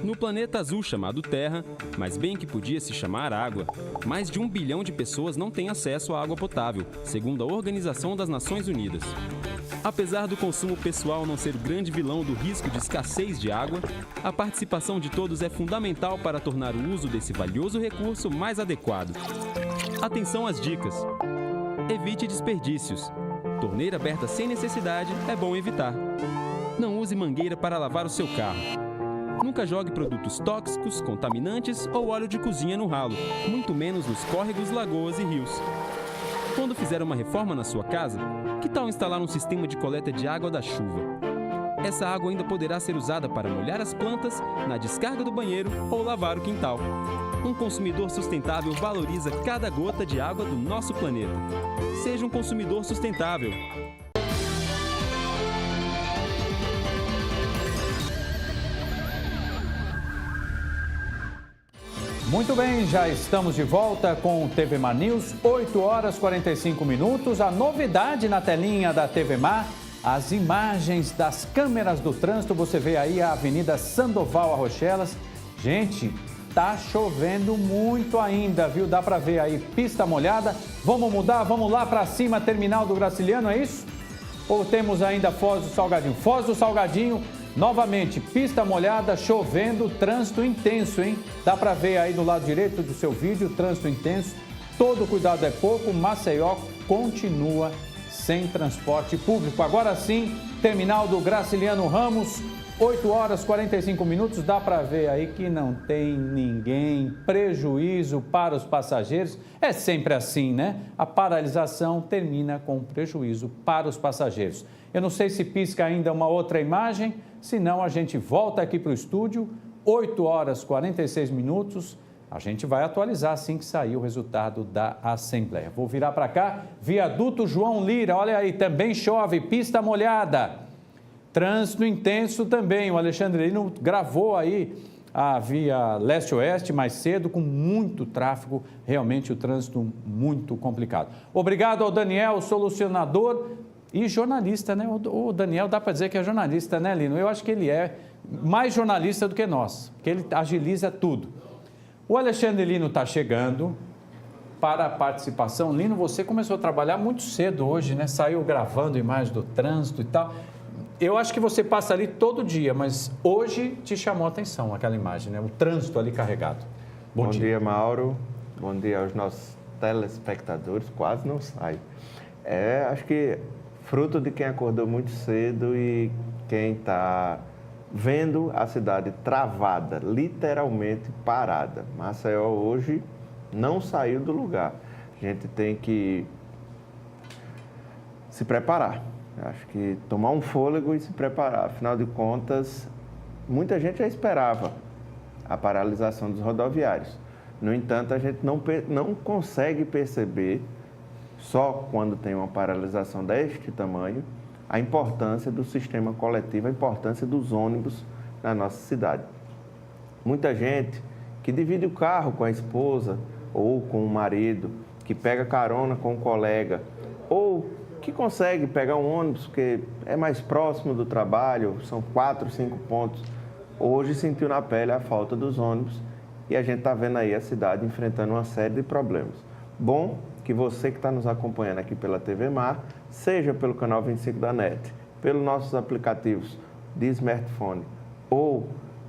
No planeta azul chamado Terra, mas bem que podia se chamar água, mais de 1 bilhão de pessoas não têm acesso à água potável, segundo a Organização das Nações Unidas. Apesar do consumo pessoal não ser o grande vilão do risco de escassez de água, a participação de todos é fundamental para tornar o uso desse valioso recurso mais adequado. Atenção às dicas. Evite desperdícios. Torneira aberta sem necessidade é bom evitar. Não use mangueira para lavar o seu carro. Nunca jogue produtos tóxicos, contaminantes ou óleo de cozinha no ralo, muito menos nos córregos, lagoas e rios. Quando fizer uma reforma na sua casa, que tal instalar um sistema de coleta de água da chuva? Essa água ainda poderá ser usada para molhar as plantas, na descarga do banheiro ou lavar o quintal. Um consumidor sustentável valoriza cada gota de água do nosso planeta. Seja um consumidor sustentável. Muito bem, já estamos de volta com o TV Mar News, 8 horas 45 minutos. A novidade na telinha da TV Mar, as imagens das câmeras do trânsito. Você vê aí a Avenida Sandoval Arrochelas. Gente, tá chovendo muito ainda, viu? Dá para ver aí pista molhada. Vamos mudar, vamos lá para cima, terminal do Graciliano, é isso? Ou temos ainda Foz do Salgadinho? Foz do Salgadinho. Novamente, pista molhada, chovendo, trânsito intenso, hein? Dá para ver aí do lado direito do seu vídeo, trânsito intenso. Todo cuidado é pouco, Maceió continua sem transporte público. Agora sim, terminal do Graciliano Ramos, 8 horas 45 minutos. Dá para ver aí que não tem ninguém, prejuízo para os passageiros. É sempre assim, né? A paralisação termina com prejuízo para os passageiros. Eu não sei se pisca ainda uma outra imagem, senão a gente volta aqui para o estúdio, 8 horas 46 minutos. A gente vai atualizar assim que sair o resultado da Assembleia. Vou virar para cá, viaduto João Lira, olha aí, também chove, pista molhada. Trânsito intenso também, o Alexandre Lino gravou aí a via leste-oeste mais cedo, com muito tráfego, realmente o trânsito muito complicado. Obrigado ao Daniel, solucionador e jornalista, né? O Daniel dá para dizer que é jornalista, né, Lino? Eu acho que ele é mais jornalista do que nós, porque ele agiliza tudo. O Alexandre Lino está chegando para a participação. Lino, você começou a trabalhar muito cedo hoje, né? Saiu gravando imagens do trânsito e tal. Eu acho que você passa ali todo dia, mas hoje te chamou a atenção aquela imagem, né? O trânsito ali carregado. Bom dia, Mauro. Bom dia aos nossos telespectadores. Quase não sai. Acho que fruto de quem acordou muito cedo e quem está vendo a cidade travada, literalmente parada. Maceió hoje não saiu do lugar. A gente tem que se preparar. Acho que tomar um fôlego e se preparar. Afinal de contas, muita gente já esperava a paralisação dos rodoviários. No entanto, a gente não consegue perceber, só quando tem uma paralisação deste tamanho, a importância do sistema coletivo, a importância dos ônibus na nossa cidade. Muita gente que divide o carro com a esposa ou com o marido, que pega carona com o colega, ou que consegue pegar um ônibus que é mais próximo do trabalho, são 4, 5 pontos. Hoje sentiu na pele a falta dos ônibus e a gente está vendo aí a cidade enfrentando uma série de problemas. Bom que você que está nos acompanhando aqui pela TV Mar, seja pelo canal 25 da NET, pelos nossos aplicativos de smartphone ou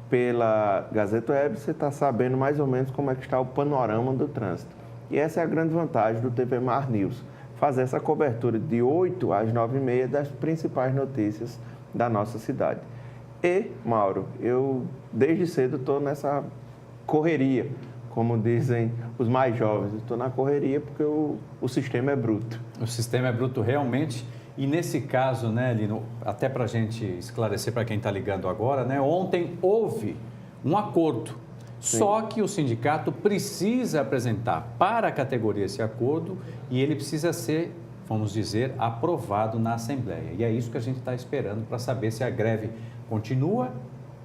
pela Gazeta Web, você está sabendo mais ou menos como é que está o panorama do trânsito. E essa é a grande vantagem do TV Mar News, fazer essa cobertura de 8 às 9h30 das principais notícias da nossa cidade. E, Mauro, eu desde cedo estou nessa correria, como dizem os mais jovens. Estou na correria porque o sistema é bruto. O sistema é bruto realmente. E nesse caso, né, Lino, até para a gente esclarecer para quem está ligando agora, né, ontem houve um acordo. Sim. Só que o sindicato precisa apresentar para a categoria esse acordo e ele precisa ser, vamos dizer, aprovado na Assembleia. E é isso que a gente está esperando para saber se a greve continua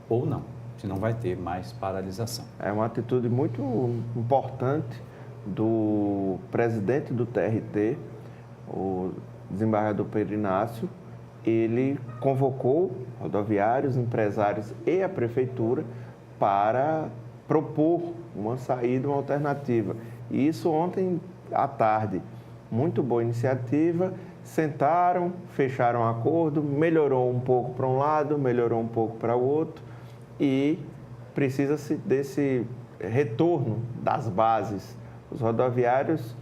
ou não, se não vai ter mais paralisação. É uma atitude muito importante do presidente do TRT, o desembargador Pedro Inácio. Ele convocou rodoviários, empresários e a prefeitura para propor uma saída, uma alternativa. E isso ontem à tarde. Muito boa iniciativa. Sentaram, fecharam um acordo, melhorou um pouco para um lado, melhorou um pouco para o outro e precisa-se desse retorno das bases. Os rodoviários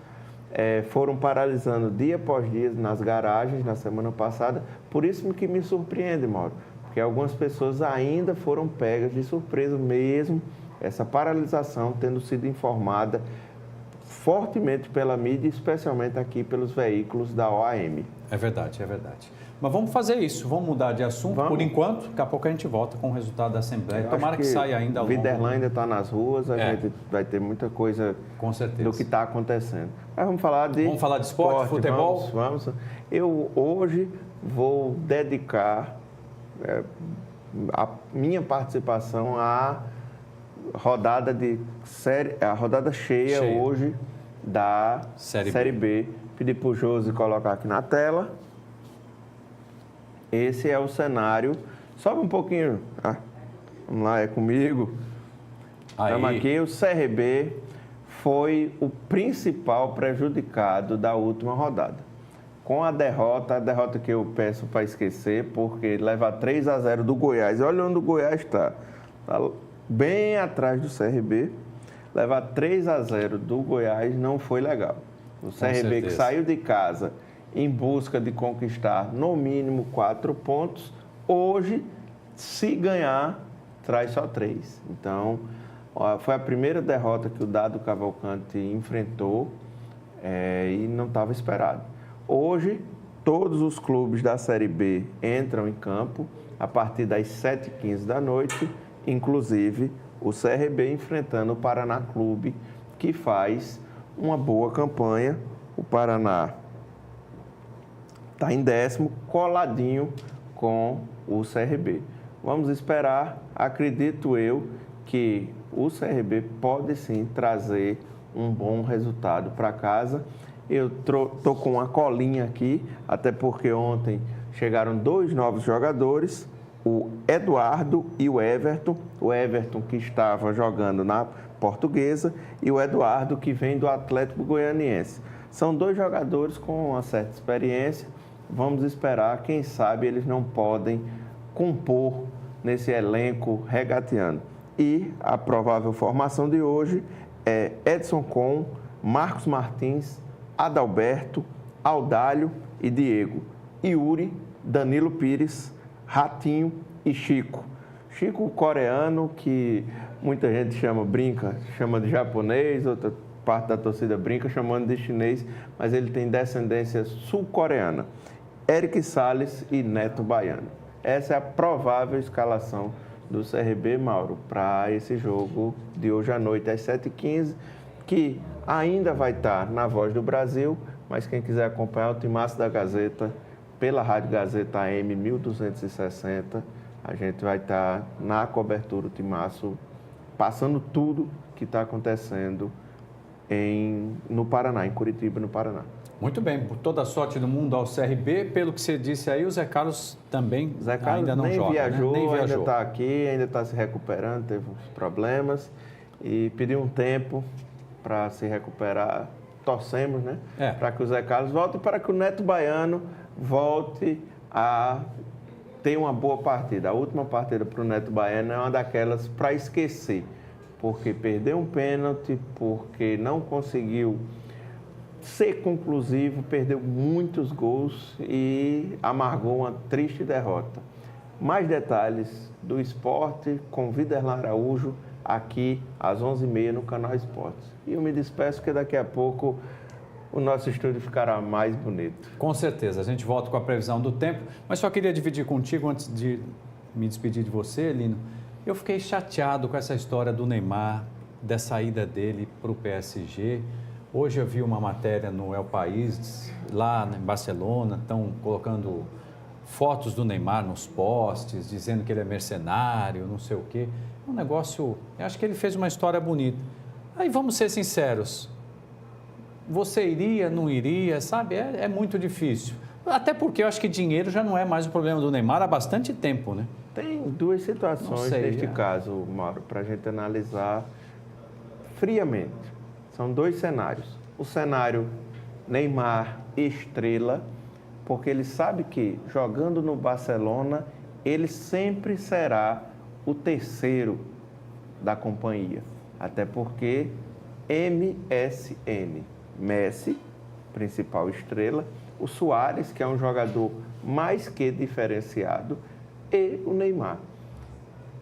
foram paralisando dia após dia nas garagens na semana passada, por isso que me surpreende, Mauro, porque porque algumas pessoas ainda foram pegas de surpresa mesmo, essa paralisação tendo sido informada fortemente pela mídia, especialmente aqui pelos veículos da OAM. É verdade, é verdade. Mas vamos fazer isso, vamos mudar de assunto por enquanto, daqui a pouco a gente volta com o resultado da Assembleia. Tomara que saia ainda ao longo. Viderlândia está nas ruas, a gente vai ter muita coisa com certeza do que está acontecendo. Mas vamos falar de esporte, futebol? Vamos. Eu hoje vou dedicar a minha participação à rodada a rodada cheia hoje da Série B. Pedir para o Josi colocar aqui na tela. Esse é o cenário. Sobe um pouquinho. Vamos lá, é comigo. Estamos aqui. O CRB foi o principal prejudicado da última rodada. Com a derrota que eu peço para esquecer, porque leva 3-0 do Goiás. Olha onde o Goiás está. Está bem atrás do CRB. Levar 3-0 do Goiás não foi legal. O CRB que saiu de casa em busca de conquistar no mínimo 4 pontos, hoje, se ganhar, traz só 3. Então, foi a primeira derrota que o Dado Cavalcante enfrentou e não estava esperado. Hoje, todos os clubes da Série B entram em campo a partir das 7h15 da noite, inclusive o CRB enfrentando o Paraná Clube, que faz uma boa campanha. O Paraná está em 10º, coladinho com o CRB. Vamos esperar, acredito eu, que o CRB pode sim trazer um bom resultado para casa. Eu estou com uma colinha aqui, até porque ontem chegaram 2 novos jogadores, o Eduardo e o Everton. O Everton que estava jogando na Portuguesa e o Eduardo que vem do Atlético Goianiense. São 2 jogadores com uma certa experiência. Vamos esperar, quem sabe eles não podem compor nesse elenco regateando. E a provável formação de hoje é Edson Com, Marcos Martins, Adalberto, Audálio e Diego, Yuri, Danilo Pires, Ratinho e Chico. Chico coreano, que muita gente chama de japonês, outra parte da torcida brinca chamando de chinês, mas ele tem descendência sul-coreana. Eric Salles e Neto Baiano. Essa é a provável escalação do CRB, Mauro, para esse jogo de hoje à noite, às 7h15, que ainda vai estar na Voz do Brasil, mas quem quiser acompanhar o Timaço da Gazeta, pela Rádio Gazeta AM 1260, a gente vai estar na cobertura do Timaço, passando tudo que está acontecendo no Paraná, em Curitiba, no Paraná. Muito bem, por toda a sorte do mundo ao CRB. Pelo que você disse aí, o Zé Carlos também ainda não joga, viajou, né? Nem viajou, ainda está aqui, ainda está se recuperando, teve uns problemas e pediu um tempo para se recuperar. Torcemos, né? Para que o Zé Carlos volte e para que o Neto Baiano volte a ter uma boa partida. A última partida para o Neto Baiano é uma daquelas para esquecer, porque perdeu um pênalti, porque não conseguiu ser conclusivo, perdeu muitos gols e amargou uma triste derrota. Mais detalhes do esporte com Viderlan Araújo aqui às 11h30 no Canal Esportes. E eu me despeço porque daqui a pouco o nosso estúdio ficará mais bonito. Com certeza, a gente volta com a previsão do tempo, mas só queria dividir contigo antes de me despedir de você, Lino. Eu fiquei chateado com essa história do Neymar, da saída dele para o PSG. Hoje eu vi uma matéria no El País, lá em Barcelona, estão colocando fotos do Neymar nos postes, dizendo que ele é mercenário, não sei o quê. Um negócio, eu acho que ele fez uma história bonita. Aí vamos ser sinceros, você iria, não iria, sabe? É muito difícil. Até porque eu acho que dinheiro já não é mais o problema do Neymar há bastante tempo, né? Tem 2 situações neste caso, Mauro, para a gente analisar friamente. São 2 cenários. O cenário Neymar estrela, porque ele sabe que jogando no Barcelona, ele sempre será o terceiro da companhia. Até porque MSN, Messi, principal estrela, o Suárez, que é um jogador mais que diferenciado, e o Neymar.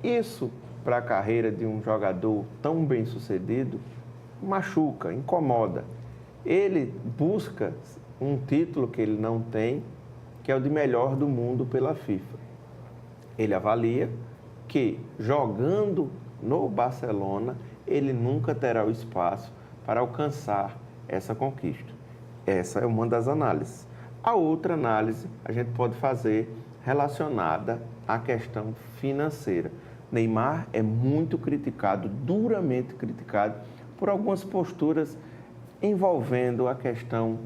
Isso, para a carreira de um jogador tão bem sucedido, machuca, incomoda. Ele busca um título que ele não tem, que é o de melhor do mundo pela FIFA. Ele avalia que, jogando no Barcelona, ele nunca terá o espaço para alcançar essa conquista. Essa é uma das análises. A outra análise a gente pode fazer relacionada à questão financeira. Neymar é muito criticado, duramente criticado, por algumas posturas envolvendo a questão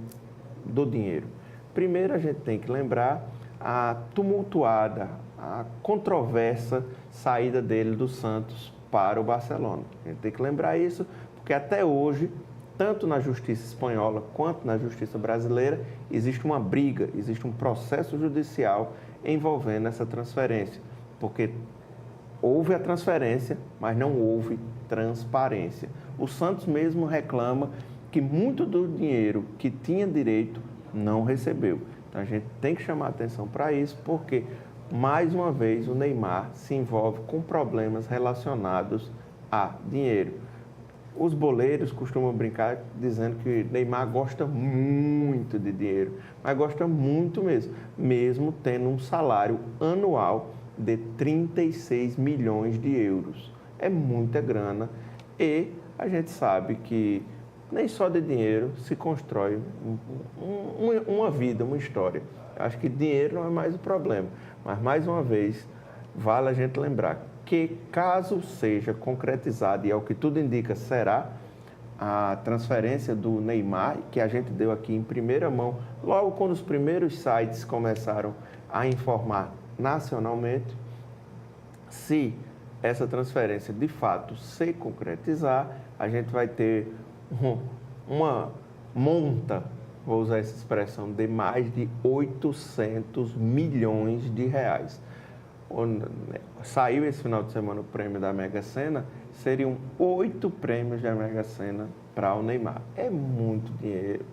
do dinheiro. Primeiro, a gente tem que lembrar a tumultuada, a controversa saída dele do Santos para o Barcelona. A gente tem que lembrar isso, porque até hoje, tanto na justiça espanhola quanto na justiça brasileira, existe uma briga, existe um processo judicial envolvendo essa transferência, porque houve a transferência, mas não houve transparência. O Santos mesmo reclama que muito do dinheiro que tinha direito não recebeu. Então a gente tem que chamar atenção para isso, porque, mais uma vez, o Neymar se envolve com problemas relacionados a dinheiro. Os boleiros costumam brincar dizendo que Neymar gosta muito de dinheiro, mas gosta muito mesmo, mesmo tendo um salário anual de 36 milhões de euros. É muita grana e a gente sabe que nem só de dinheiro se constrói uma vida, uma história. Acho que dinheiro não é mais o problema, mas, mais uma vez, vale a gente lembrar que, caso seja concretizado, e é o que tudo indica será, a transferência do Neymar, que a gente deu aqui em primeira mão, logo quando os primeiros sites começaram a informar nacionalmente, se essa transferência de fato se concretizar, a gente vai ter uma monta, vou usar essa expressão, de mais de 800 milhões de reais. Saiu esse final de semana o prêmio da Mega Sena, seriam 8 prêmios da Mega Sena para o Neymar. É muito dinheiro,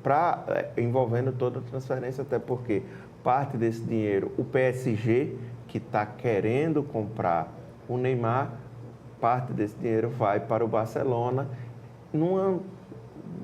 envolvendo toda a transferência, até porque parte desse dinheiro, o PSG, que está querendo comprar o Neymar, parte desse dinheiro vai para o Barcelona, numa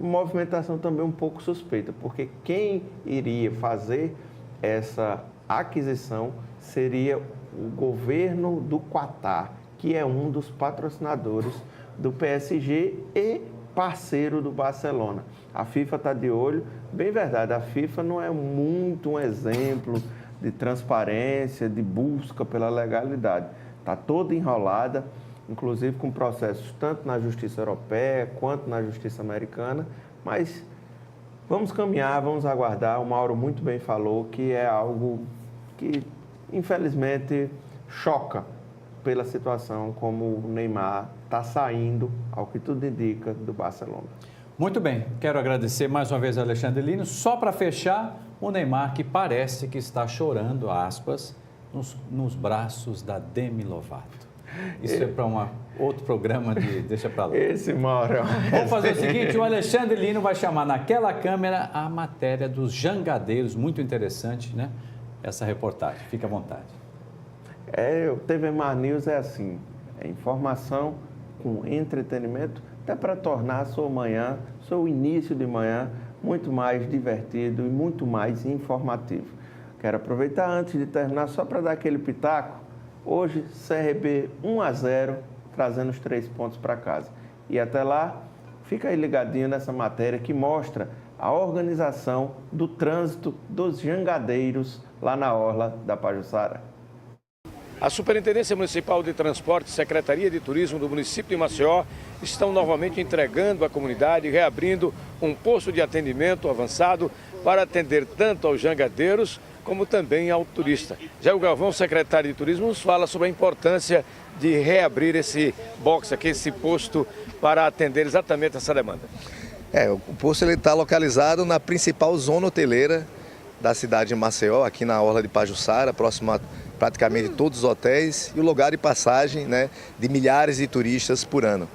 movimentação também um pouco suspeita, porque quem iria fazer essa aquisição seria o governo do Qatar, que é um dos patrocinadores do PSG e parceiro do Barcelona. A FIFA está de olho, bem verdade, a FIFA não é muito um exemplo de transparência, de busca pela legalidade. Está toda enrolada, inclusive com processos tanto na justiça europeia quanto na justiça americana, mas vamos caminhar, vamos aguardar. O Mauro muito bem falou que é algo que, infelizmente, choca pela situação como o Neymar está saindo, ao que tudo indica, do Barcelona. Muito bem, quero agradecer mais uma vez a Alexandre Lino. Só para fechar, o Neymar que parece que está chorando, aspas, nos braços da Demi Lovato. Isso é para outro programa de deixa para lá. Esse Mauro. Vamos fazer o seguinte, o Alexandre Lino vai chamar naquela câmera a matéria dos jangadeiros, muito interessante, né? Essa reportagem, fica à vontade. O TV Mar News é assim, é informação com entretenimento, até para tornar a sua manhã, seu início de manhã, muito mais divertido e muito mais informativo. Quero aproveitar antes de terminar, só para dar aquele pitaco, hoje CRB 1-0, trazendo os 3 pontos para casa. E até lá, fica aí ligadinho nessa matéria que mostra a organização do trânsito dos jangadeiros lá na orla da Pajuçara. A Superintendência Municipal de Transporte e Secretaria de Turismo do município de Maceió estão novamente entregando à comunidade e reabrindo um posto de atendimento avançado para atender tanto aos jangadeiros como também ao turista. Já o Galvão, secretário de Turismo, nos fala sobre a importância de reabrir esse box aqui, esse posto, para atender exatamente essa demanda. O posto está localizado na principal zona hoteleira da cidade de Maceió, aqui na orla de Pajuçara, próximo a praticamente todos os hotéis e o lugar de passagem, né, de milhares de turistas por ano.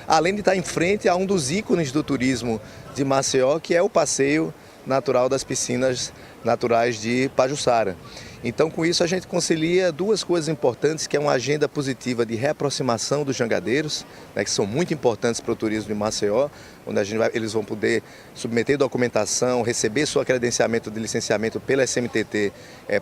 Além de estar em frente a um dos ícones do turismo de Maceió, que é o passeio natural das piscinas naturais de Pajuçara. Então, com isso, a gente concilia duas coisas importantes, que é uma agenda positiva de reaproximação dos jangadeiros, né, que são muito importantes para o turismo de Maceió, onde eles vão poder submeter documentação, receber seu credenciamento de licenciamento pela SMTT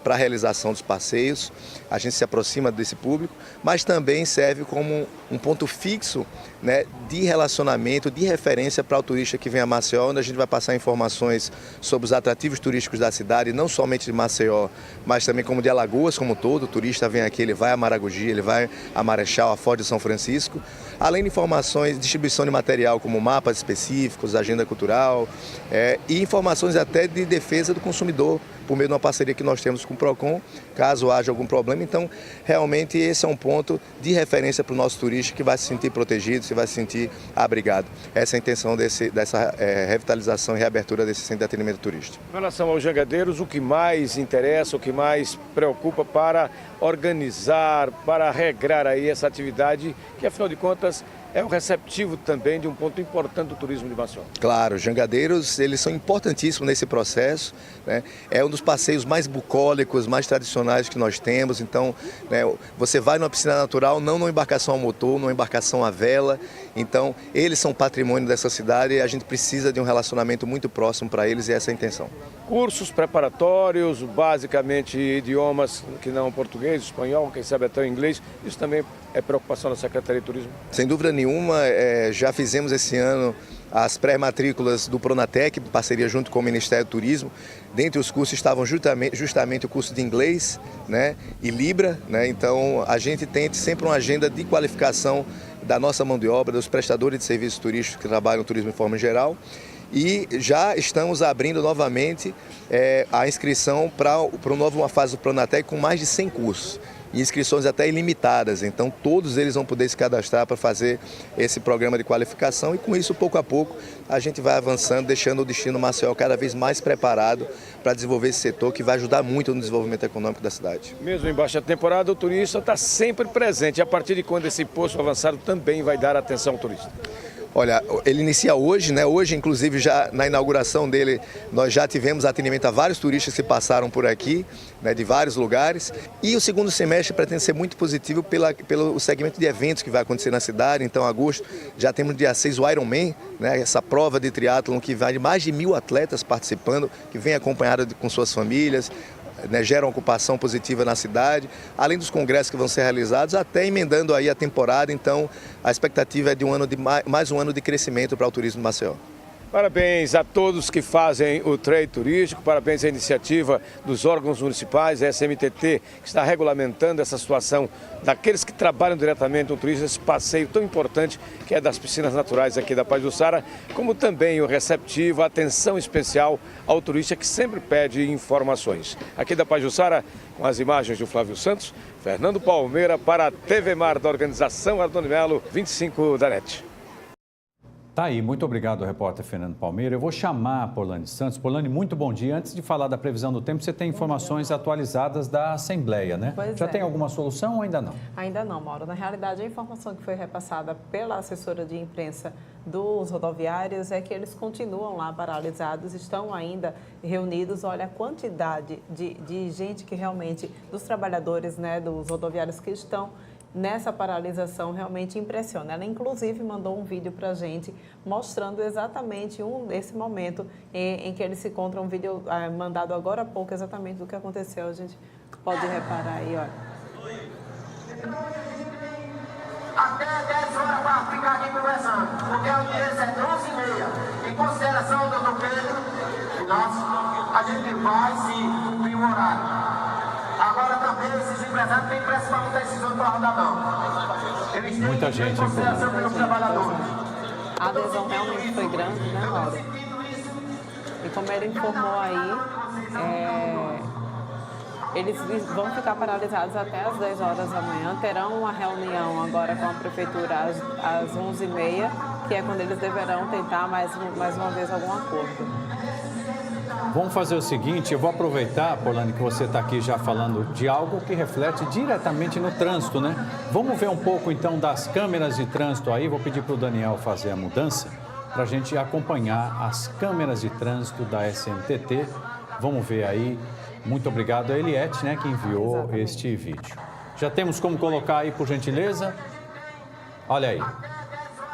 para a realização dos passeios. A gente se aproxima desse público, mas também serve como um ponto fixo, né, de relacionamento, de referência para o turista que vem a Maceió, onde a gente vai passar informações sobre os atrativos turísticos da cidade, não somente de Maceió, mas também como de Alagoas como um todo. O turista vem aqui, ele vai a Maragogi, ele vai a Marechal, a Foz de São Francisco, além de informações, distribuição de material como mapas específicos, agenda cultural e informações até de defesa do consumidor, por meio de uma parceria que nós temos com o PROCON, caso haja algum problema. Então, realmente, esse é um ponto de referência para o nosso turista, que vai se sentir protegido, se vai se sentir abrigado. Essa é a intenção dessa revitalização e reabertura desse centro de atendimento turístico. Em relação aos jangadeiros, o que mais interessa, o que mais preocupa para organizar, para regrar aí essa atividade, que afinal de contas é o receptivo também de um ponto importante do turismo de Maceió. Claro, os jangadeiros, eles são importantíssimos nesse processo, né? É um dos passeios mais bucólicos, mais tradicionais que nós temos. Então, né, você vai numa piscina natural, não numa embarcação a motor, numa embarcação a vela. Então, eles são patrimônio dessa cidade e a gente precisa de um relacionamento muito próximo para eles, e essa é a intenção. Cursos preparatórios, basicamente idiomas que não português, espanhol, quem sabe até o inglês, isso também é preocupação da Secretaria de Turismo? Sem dúvida nenhuma, já fizemos esse ano as pré-matrículas do Pronatec, em parceria junto com o Ministério do Turismo. Dentre os cursos estavam justamente o curso de inglês, né, e Libra, né? Então a gente tem sempre uma agenda de qualificação da nossa mão de obra, dos prestadores de serviços turísticos que trabalham no turismo de forma geral. E já estamos abrindo novamente a inscrição para uma fase do Pronatec com mais de 100 cursos. E inscrições até ilimitadas, então todos eles vão poder se cadastrar para fazer esse programa de qualificação, e com isso, pouco a pouco, a gente vai avançando, deixando o destino Maceió cada vez mais preparado para desenvolver esse setor, que vai ajudar muito no desenvolvimento econômico da cidade. Mesmo em baixa temporada, o turista está sempre presente. A partir de quando esse posto avançado também vai dar atenção ao turista? Olha, ele inicia hoje, né? Hoje, inclusive, já na inauguração dele, nós já tivemos atendimento a vários turistas que passaram por aqui, né, de vários lugares. E o segundo semestre pretende ser muito positivo pelo segmento de eventos que vai acontecer na cidade. Então, em agosto, já temos no dia 6 o Ironman, né, essa prova de triatlon que vai de mais de 1.000 atletas participando, que vem acompanhada com suas famílias. Né, gera uma ocupação positiva na cidade, além dos congressos que vão ser realizados, até emendando aí a temporada. Então, a expectativa é de mais um ano de crescimento para o turismo de Maceió. Parabéns a todos que fazem o trade turístico, parabéns à iniciativa dos órgãos municipais, a SMTT, que está regulamentando essa situação daqueles que trabalham diretamente no turismo, esse passeio tão importante que é das piscinas naturais aqui da Pajuçara, como também o receptivo, a atenção especial ao turista que sempre pede informações. Aqui da Pajuçara, com as imagens do Flávio Santos, Fernando Palmeira para a TV Mar da organização Ardoni Melo, 25 da NET. Tá aí, muito obrigado, repórter Fernando Palmeira. Eu vou chamar a Polane Santos. Polane, muito bom dia. Antes de falar da previsão do tempo, você tem informações atualizadas da Assembleia, né? Já tem alguma solução ou ainda não? Ainda não, Mauro. Na realidade, a informação que foi repassada pela assessora de imprensa dos rodoviários é que eles continuam lá paralisados, estão ainda reunidos. Olha a quantidade de gente que realmente, dos trabalhadores, né, dos rodoviários que estão nessa paralisação, realmente impressiona. Ela, inclusive, mandou um vídeo para a gente mostrando exatamente esse momento em que eles se encontram, um vídeo mandado agora há pouco, exatamente do que aconteceu. A gente pode reparar aí, olha. Até 10 horas para ficar aqui conversando, porque o endereço é 11h30. Em consideração, doutor Pedro, a gente vai se cumprir o horário. Agora também esses empresários têm pressa para não ter decisão para rodar, não. Eles têm muita gente consideração pelos trabalhadores. A adesão realmente foi grande, né, Mauro? E como ele informou aí, eles vão ficar paralisados até às 10 horas da manhã. Terão uma reunião agora com a prefeitura às 11h30, que é quando eles deverão tentar mais uma vez algum acordo. Vamos fazer o seguinte, eu vou aproveitar, Polane, que você está aqui já falando de algo que reflete diretamente no trânsito, né? Vamos ver um pouco, então, das câmeras de trânsito aí. Vou pedir para o Daniel fazer a mudança para a gente acompanhar as câmeras de trânsito da SMTT. Vamos ver aí Muito obrigado a Eliette, né, que enviou este vídeo. Já temos como colocar aí, por gentileza? Olha aí.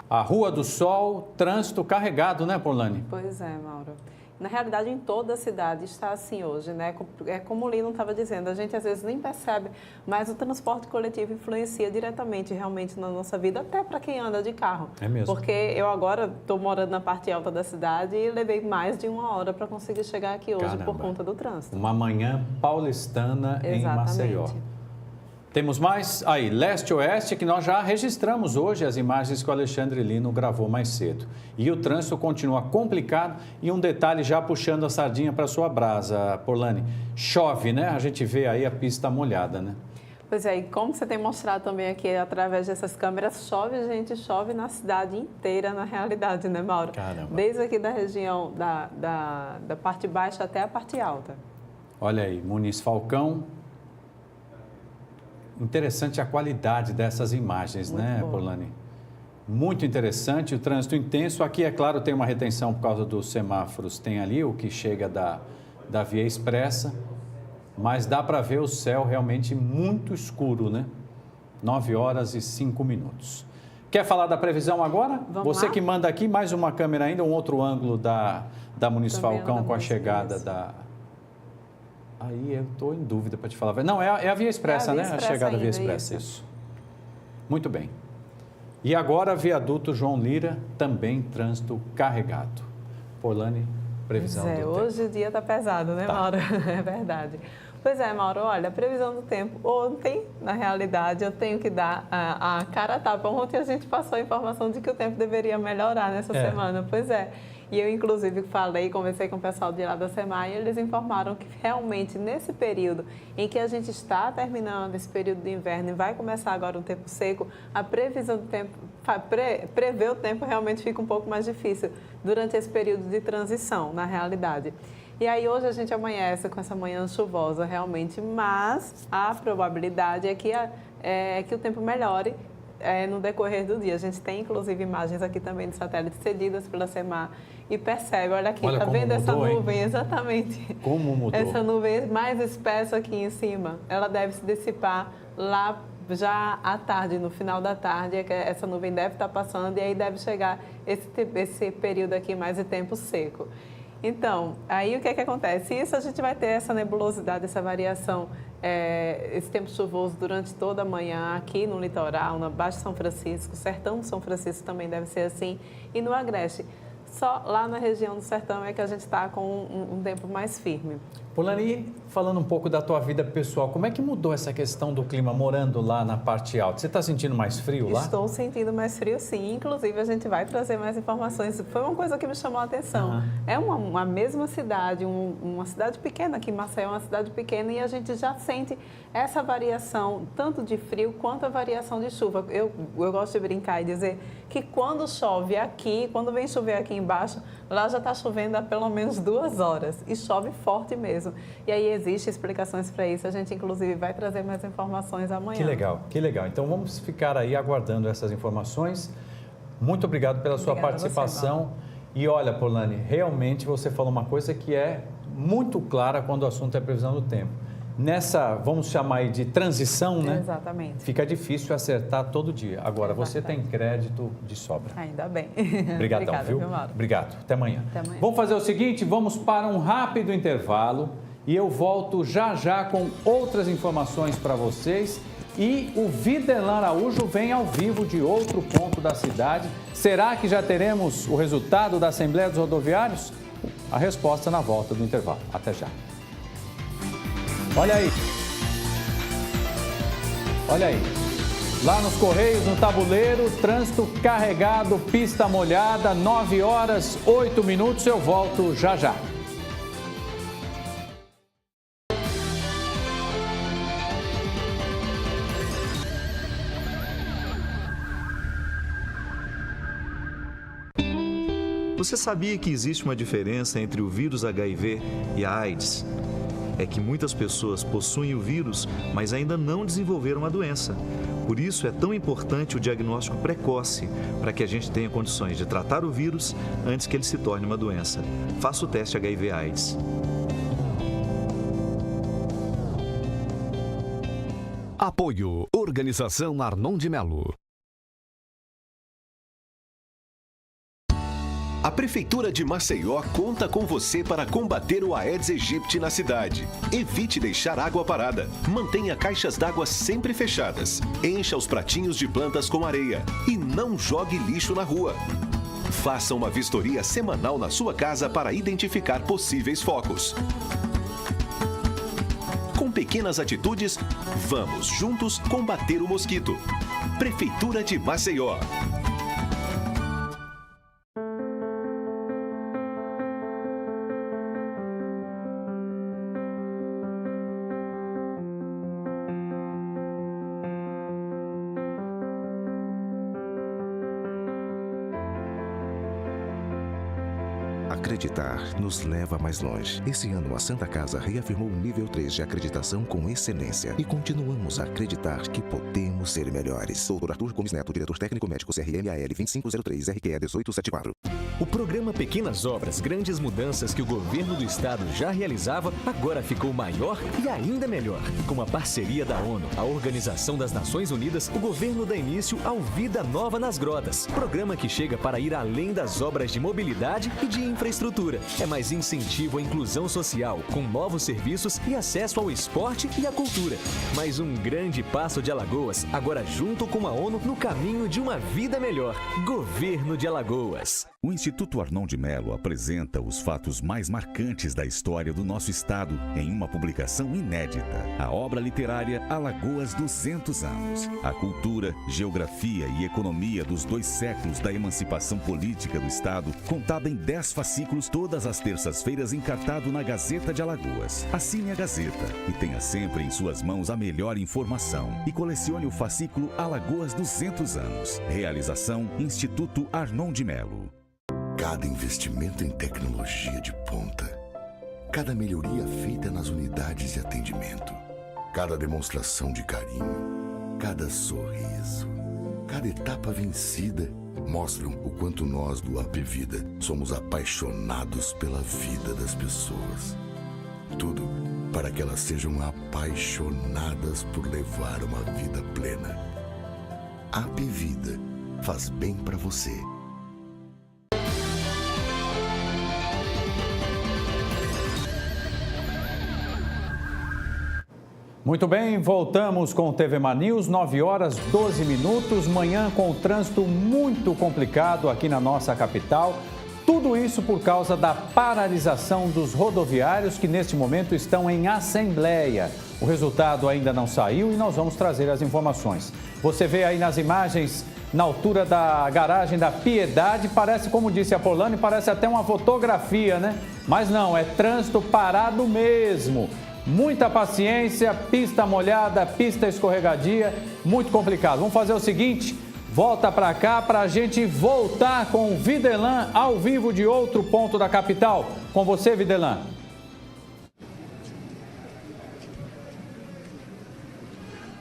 A Rua do Sol, trânsito carregado, né, Polani? Pois é, Mauro. Na realidade, em toda a cidade está assim hoje, né? É como o Lino estava dizendo, a gente às vezes nem percebe, mas o transporte coletivo influencia diretamente realmente na nossa vida, até para quem anda de carro. É mesmo. Porque eu agora estou morando na parte alta da cidade e levei mais de 1 hora para conseguir chegar aqui hoje. Caramba. Por conta do trânsito. Uma manhã paulistana em Exatamente. Maceió. Temos mais aí, leste-oeste, que nós já registramos hoje as imagens que o Alexandre Lino gravou mais cedo. E o trânsito continua complicado e um detalhe já puxando a sardinha para sua brasa, Polani. Chove, né? A gente vê aí a pista molhada, né? Pois é, e como você tem mostrado também aqui através dessas câmeras, chove, gente, chove na cidade inteira, na realidade, né, Mauro? Caramba. Desde aqui da região da parte baixa até a parte alta. Olha aí, Muniz Falcão. Interessante a qualidade dessas imagens, Muito né, bom. Polani? Muito interessante, o trânsito intenso. Aqui, é claro, tem uma retenção por causa dos semáforos. Tem ali o que chega da Via Expressa, mas dá para ver o céu realmente muito escuro, né? 9 horas e 5 minutos. Quer falar da previsão agora? Vamos Você lá? que manda aqui, mais uma câmera ainda, um outro ângulo da Muniz Também Falcão da com a Muniz, chegada isso. da... Aí eu estou em dúvida para te falar. Não, é a Via Expressa, É a Via né? A Expressa chegada da Via ainda, Expressa, isso. Muito bem. E agora, viaduto João Lira, também trânsito carregado. Polani, previsão Pois é, do tempo. hoje o dia está pesado, né, Mauro? É verdade. Pois é, Mauro, olha, a previsão do tempo. Ontem, na realidade, eu tenho que dar a cara a tapa. Ontem a gente passou a informação de que o tempo deveria melhorar nessa semana. Pois é. E eu, inclusive, conversei com o pessoal de lá da SEMAI e eles informaram que realmente nesse período em que a gente está terminando esse período de inverno e vai começar agora um tempo seco, a previsão do tempo, prever o tempo realmente fica um pouco mais difícil durante esse período de transição, na realidade. E aí hoje a gente amanhece com essa manhã chuvosa realmente, mas a probabilidade é que o tempo melhore no decorrer do dia. A gente tem, inclusive, imagens aqui também de satélites cedidas pela SEMAR e percebe, olha aqui, tá vendo essa nuvem? Exatamente. Como mudou? Essa nuvem mais espessa aqui em cima, ela deve se dissipar lá já à tarde, no final da tarde, essa nuvem deve estar passando e aí deve chegar esse período aqui mais de tempo seco. Então, aí o que é que acontece? Isso a gente vai ter essa nebulosidade, essa variação, esse tempo chuvoso durante toda a manhã aqui no litoral, na Baixa São Francisco, Sertão de São Francisco também deve ser assim, e no Agreste. Só lá na região do Sertão é que a gente está com um tempo mais firme. Polani, falando um pouco da tua vida pessoal, como é que mudou essa questão do clima morando lá na parte alta? Você está sentindo mais frio lá? Estou sentindo mais frio, sim. Inclusive, a gente vai trazer mais informações. Foi uma coisa que me chamou a atenção. É uma mesma cidade, uma cidade pequena, aqui em Maceió é uma cidade pequena, e a gente já sente essa variação, tanto de frio quanto a variação de chuva. Eu gosto de brincar e dizer que quando chove aqui, quando vem chover aqui embaixo, lá já está chovendo há pelo menos 2 horas. E chove forte mesmo. E aí existem explicações para isso. A gente, inclusive, vai trazer mais informações amanhã. Que legal, que legal. Então, vamos ficar aí aguardando essas informações. Muito obrigado pela sua participação. E olha, Polani, realmente você falou uma coisa que é muito clara quando o assunto é previsão do tempo. Nessa, vamos chamar aí de transição, né? Exatamente. Fica difícil acertar todo dia. Agora, você tem crédito de sobra. Ainda bem. Obrigadão, Obrigada, viu? Mauro? Obrigado. Até amanhã. Até amanhã. Vamos fazer o seguinte, vamos para um rápido intervalo e eu volto já com outras informações para vocês. E o Videlan Araújo vem ao vivo de outro ponto da cidade. Será que já teremos o resultado da Assembleia dos Rodoviários? A resposta na volta do intervalo. Até já. Olha aí. Olha aí. Lá nos Correios, no tabuleiro, trânsito carregado, pista molhada, 9 horas, 8 minutos. Eu volto já. Você sabia que existe uma diferença entre o vírus HIV e a AIDS? É que muitas pessoas possuem o vírus, mas ainda não desenvolveram a doença. Por isso é tão importante o diagnóstico precoce, para que a gente tenha condições de tratar o vírus antes que ele se torne uma doença. Faça o teste HIV/AIDS. Apoio Organização Arnon de Melo. A Prefeitura de Maceió conta com você para combater o Aedes aegypti na cidade. Evite deixar água parada. Mantenha caixas d'água sempre fechadas. Encha os pratinhos de plantas com areia. E não jogue lixo na rua. Faça uma vistoria semanal na sua casa para identificar possíveis focos. Com pequenas atitudes, vamos juntos combater o mosquito. Prefeitura de Maceió. Acreditar nos leva mais longe. Esse ano, a Santa Casa reafirmou o nível 3 de acreditação com excelência. E continuamos a acreditar que podemos ser melhores. Dr. Arthur Gomes Neto, diretor técnico médico CRMAL 2503 RQE 1874. O programa Pequenas Obras, Grandes Mudanças que o governo do estado já realizava, agora ficou maior e ainda melhor. Com a parceria da ONU, a Organização das Nações Unidas, o governo dá início ao Vida Nova nas Grotas. Programa que chega para ir além das obras de mobilidade e de infraestrutura. É mais incentivo à inclusão social, com novos serviços e acesso ao esporte e à cultura. Mais um grande passo de Alagoas, agora junto com a ONU no caminho de uma vida melhor. Governo de Alagoas. O Instituto Arnon de Melo apresenta os fatos mais marcantes da história do nosso estado em uma publicação inédita. A obra literária Alagoas 200 anos. A cultura, geografia e economia dos 2 séculos da emancipação política do estado, contada em 10 fascículos todas as terças-feiras, encartado na Gazeta de Alagoas. Assine a Gazeta e tenha sempre em suas mãos a melhor informação. E colecione o fascículo Alagoas 200 anos. Realização Instituto Arnon de Melo. Cada investimento em tecnologia de ponta, cada melhoria feita nas unidades de atendimento, cada demonstração de carinho, cada sorriso, cada etapa vencida mostram o quanto nós do Apvida somos apaixonados pela vida das pessoas. Tudo para que elas sejam apaixonadas por levar uma vida plena. Apvida faz bem para você. Muito bem, voltamos com o TV Mar News, 9 horas 12 minutos, manhã com o trânsito muito complicado aqui na nossa capital. Tudo isso por causa da paralisação dos rodoviários que neste momento estão em assembleia. O resultado ainda não saiu e nós vamos trazer as informações. Você vê aí nas imagens, na altura da garagem da Piedade, parece, como disse a Polani, parece até uma fotografia, né? Mas não, é trânsito parado mesmo. Muita paciência, pista molhada, pista escorregadia, muito complicado. Vamos fazer o seguinte, volta para cá para a gente voltar com o Videlan ao vivo de outro ponto da capital. Com você, Videlan.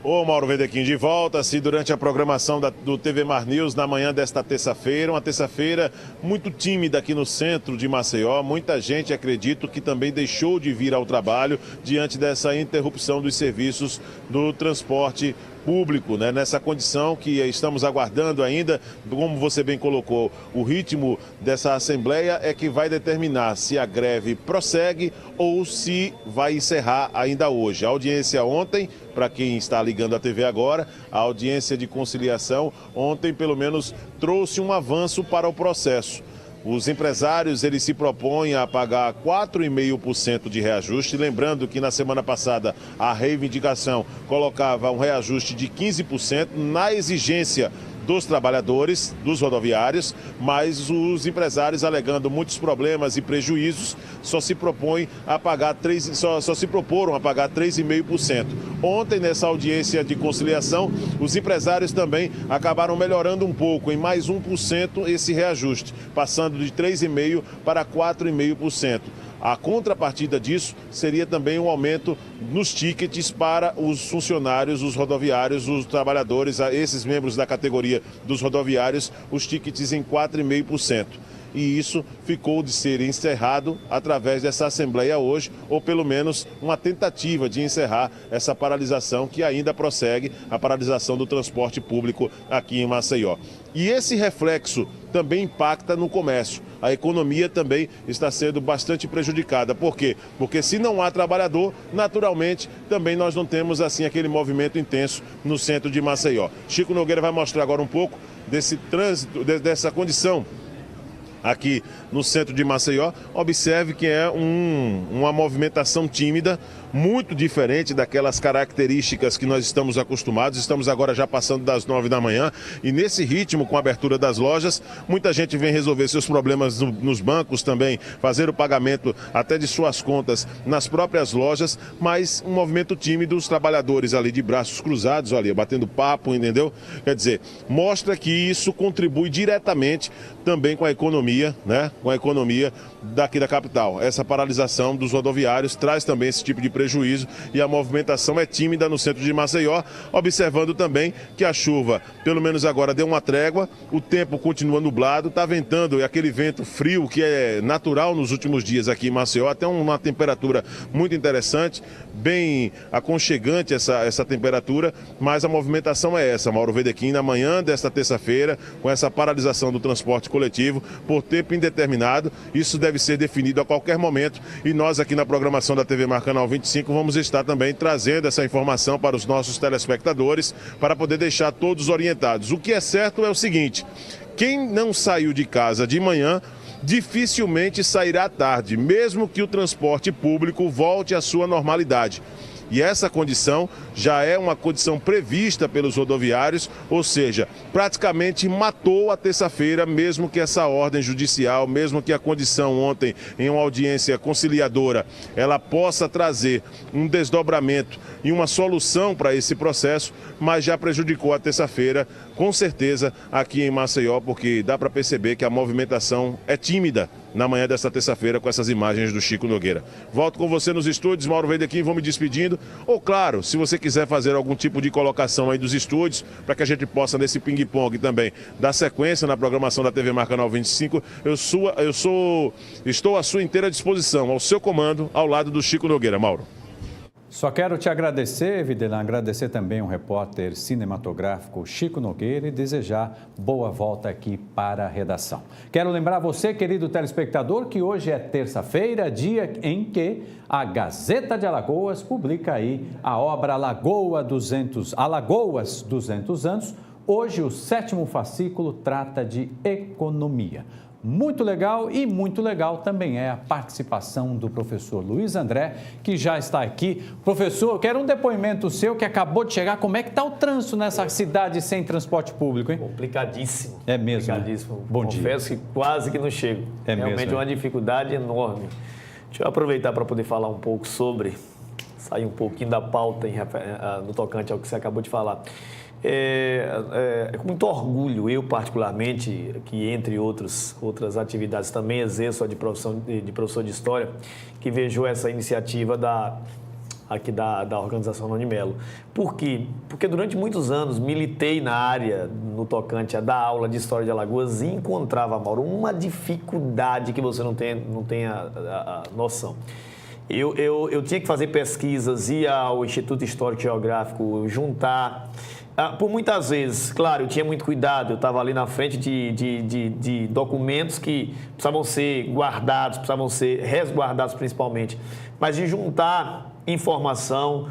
Ô Mauro Vedequim, de volta durante a programação do TV Mar News na manhã desta terça-feira, uma terça-feira muito tímida aqui no centro de Maceió. Muita gente, acredito, que também deixou de vir ao trabalho diante dessa interrupção dos serviços do transporte público, né? Nessa condição que estamos aguardando ainda, como você bem colocou, o ritmo dessa assembleia é que vai determinar se a greve prossegue ou se vai encerrar ainda hoje. A audiência ontem, para quem está ligando a TV agora, a audiência de conciliação ontem pelo menos trouxe um avanço para o processo. Os empresários, eles se propõem a pagar 4,5% de reajuste. Lembrando que na semana passada a reivindicação colocava um reajuste de 15% na exigência dos trabalhadores, dos rodoviários, mas os empresários, alegando muitos problemas e prejuízos, só se proporam a pagar 3,5%. Ontem, nessa audiência de conciliação, os empresários também acabaram melhorando um pouco, em mais 1% esse reajuste, passando de 3,5% para 4,5%. A contrapartida disso seria também um aumento nos tickets para os funcionários, os rodoviários, os trabalhadores, esses membros da categoria dos rodoviários, os tickets em 4,5%. e isso ficou de ser encerrado através dessa assembleia hoje, ou pelo menos uma tentativa de encerrar essa paralisação que ainda prossegue, a paralisação do transporte público aqui em Maceió. E esse reflexo também impacta no comércio. A economia também está sendo bastante prejudicada. Por quê? Porque se não há trabalhador, naturalmente, também nós não temos assim aquele movimento intenso no centro de Maceió. Chico Nogueira vai mostrar agora um pouco desse trânsito, dessa condição aqui no centro de Maceió. Observe que é uma movimentação tímida, muito diferente daquelas características que nós estamos acostumados. Estamos agora já passando das 9 da manhã e nesse ritmo, com a abertura das lojas, muita gente vem resolver seus problemas nos bancos também, fazer o pagamento até de suas contas nas próprias lojas, mas um movimento tímido, os trabalhadores ali de braços cruzados, ali, batendo papo, entendeu? Quer dizer, mostra que isso contribui diretamente também com a economia, né? Com a economia daqui da capital. Essa paralisação dos rodoviários traz também esse tipo de prejuízo e a movimentação é tímida no centro de Maceió, observando também que a chuva, pelo menos agora, deu uma trégua, o tempo continua nublado, está ventando, e aquele vento frio que é natural nos últimos dias aqui em Maceió, até uma temperatura muito interessante, bem aconchegante essa temperatura, mas a movimentação é essa, Mauro Wedekind, na manhã desta terça-feira, com essa paralisação do transporte coletivo por tempo indeterminado. Isso deve ser definido a qualquer momento e nós aqui na programação da TV Mar Canal 25 vamos estar também trazendo essa informação para os nossos telespectadores para poder deixar todos orientados. O que é certo é o seguinte: quem não saiu de casa de manhã dificilmente sairá à tarde, mesmo que o transporte público volte à sua normalidade. E essa condição já é uma condição prevista pelos rodoviários, ou seja, praticamente matou a terça-feira, mesmo que essa ordem judicial, mesmo que a condição ontem em uma audiência conciliadora, ela possa trazer um desdobramento e uma solução para esse processo, mas já prejudicou a terça-feira, com certeza, aqui em Maceió, porque dá para perceber que a movimentação é tímida na manhã desta terça-feira com essas imagens do Chico Nogueira. Volto com você nos estúdios, Mauro Wedekind, vou me despedindo. Ou claro, se você quiser fazer algum tipo de colocação aí dos estúdios, para que a gente possa nesse ping-pong também dar sequência na programação da TV Mar Canal 25, estou à sua inteira disposição, ao seu comando, ao lado do Chico Nogueira. Mauro. Só quero te agradecer, Videlan, agradecer também ao repórter cinematográfico Chico Nogueira e desejar boa volta aqui para a redação. Quero lembrar você, querido telespectador, que hoje é terça-feira, dia em que a Gazeta de Alagoas publica aí a obra Alagoas 200 anos. Hoje o 7º fascículo trata de economia. Muito legal e muito legal também é a participação do professor Luiz André, que já está aqui. Professor, eu quero um depoimento seu que acabou de chegar. Como é que está o trânsito nessa cidade sem transporte público, hein? Complicadíssimo. É mesmo? Complicadíssimo. Bom dia. Confesso que quase que não chego. É realmente mesmo, uma dificuldade enorme. Deixa eu aproveitar para poder falar um pouco sair um pouquinho da pauta no tocante ao que você acabou de falar. É com muito orgulho, eu particularmente, que entre outras atividades também exerço a de professor de História, que vejo essa iniciativa da Organização Noni Melo. Por quê? Porque durante muitos anos militei na área, no tocante a dar aula de História de Alagoas e encontrava, Mauro, uma dificuldade que você não tem a noção. Eu tinha que fazer pesquisas, ir ao Instituto Histórico e Geográfico, juntar... Por muitas vezes, claro, eu tinha muito cuidado, eu estava ali na frente de documentos que precisavam ser guardados, precisavam ser resguardados principalmente, mas de juntar informação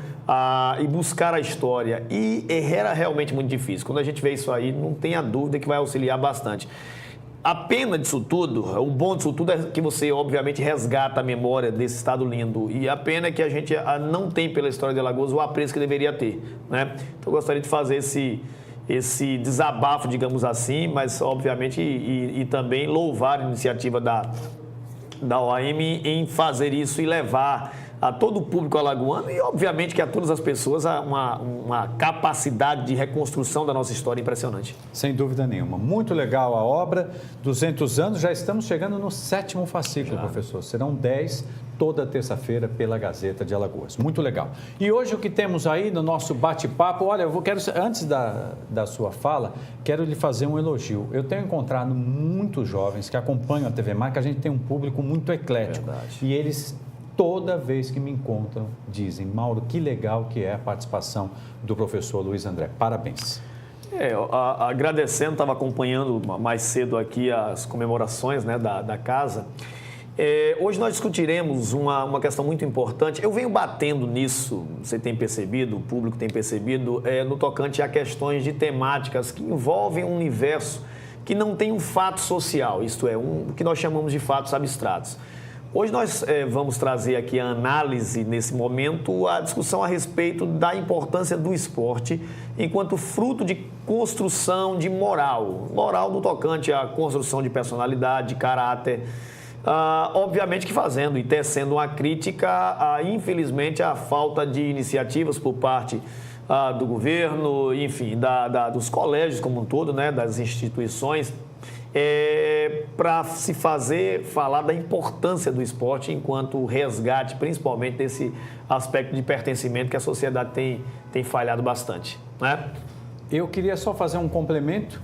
e buscar a história. E era realmente muito difícil. Quando a gente vê isso aí, não tenha dúvida que vai auxiliar bastante. A pena disso tudo, o bom disso tudo é que você, obviamente, resgata a memória desse estado lindo. E a pena é que a gente não tem pela história de Alagoas o apreço que deveria ter, né? Então, eu gostaria de fazer esse desabafo, digamos assim, mas, obviamente, e também louvar a iniciativa da OAM em fazer isso e levar a todo o público alagoano e, obviamente, que a todas as pessoas uma capacidade de reconstrução da nossa história impressionante. Sem dúvida nenhuma. Muito legal a obra, 200 anos, já estamos chegando no 7º fascículo, professor. Serão 10, toda terça-feira pela Gazeta de Alagoas. Muito legal. E hoje o que temos aí no nosso bate-papo, olha, antes da sua fala, quero lhe fazer um elogio. Eu tenho encontrado muitos jovens que acompanham a TV Mar, que a gente tem um público muito eclético. Verdade. E eles, toda vez que me encontram, dizem: Mauro, que legal que é a participação do professor Luiz André. Parabéns. Agradecendo, estava acompanhando mais cedo aqui as comemorações, né, da casa. Hoje nós discutiremos uma questão muito importante. Eu venho batendo nisso, você tem percebido, o público tem percebido, no tocante a questões de temáticas que envolvem um universo que não tem um fato social, isto é, o que nós chamamos de fatos abstratos. Hoje nós vamos trazer aqui a análise, nesse momento, a discussão a respeito da importância do esporte enquanto fruto de construção de moral no tocante à construção de personalidade, de caráter, obviamente que fazendo e tecendo uma crítica, infelizmente, à falta de iniciativas por parte do governo, enfim, dos colégios como um todo, né, das instituições, para se falar da importância do esporte enquanto resgate, principalmente desse aspecto de pertencimento que a sociedade tem falhado bastante, né? Eu queria só fazer um complemento.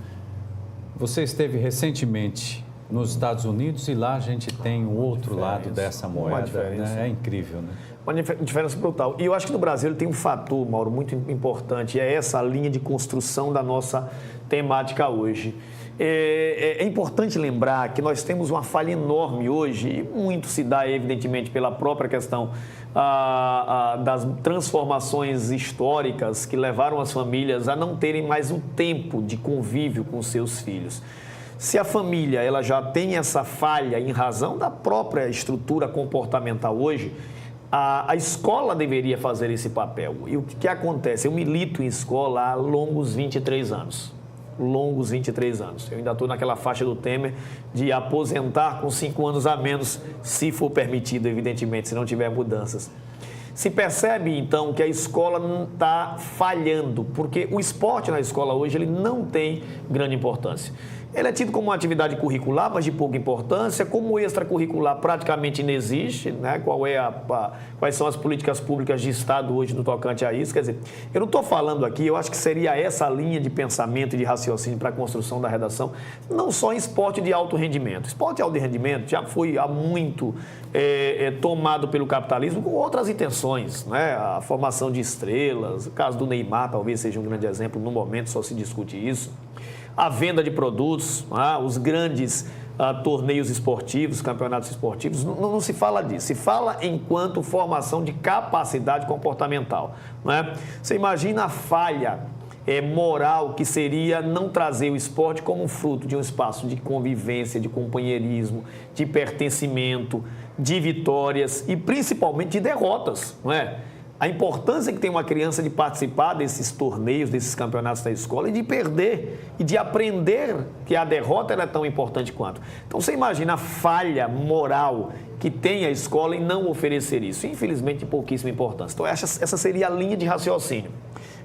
Você esteve recentemente nos Estados Unidos e lá a gente tem o outro lado dessa moeda, né? É incrível, né? Uma diferença brutal. E eu acho que no Brasil ele tem um fator, Mauro, muito importante, é essa linha de construção da nossa temática hoje. É importante lembrar que nós temos uma falha enorme hoje, e muito se dá, evidentemente, pela própria questão das transformações históricas que levaram as famílias a não terem mais o tempo de convívio com seus filhos. Se a família ela já tem essa falha em razão da própria estrutura comportamental hoje, a escola deveria fazer esse papel. E o que acontece? Eu milito em escola há longos 23 anos. Longos 23 anos. Eu ainda estou naquela faixa do Temer de aposentar com 5 anos a menos, se for permitido, evidentemente, se não tiver mudanças. Se percebe, então, que a escola não está falhando, porque o esporte na escola hoje ele não tem grande importância. Ele é tido como uma atividade curricular, mas de pouca importância. Como extracurricular, praticamente não existe, né? Quais são as políticas públicas de Estado hoje no tocante a isso? Quer dizer, eu não estou falando aqui, eu acho que seria essa linha de pensamento e de raciocínio para a construção da redação, não só em esporte de alto rendimento. Esporte de alto rendimento já foi há muito tomado pelo capitalismo com outras intenções, né? A formação de estrelas, o caso do Neymar talvez seja um grande exemplo, no momento só se discute isso. A venda de produtos, os grandes torneios esportivos, campeonatos esportivos, não se fala disso. Se fala enquanto formação de capacidade comportamental. Não é? Você imagina a falha moral que seria não trazer o esporte como fruto de um espaço de convivência, de companheirismo, de pertencimento, de vitórias e principalmente de derrotas, não é? A importância que tem uma criança de participar desses torneios, desses campeonatos da escola e de perder e de aprender que a derrota é tão importante quanto. Então, você imagina a falha moral que tem a escola em não oferecer isso. Infelizmente, de pouquíssima importância. Então, essa seria a linha de raciocínio.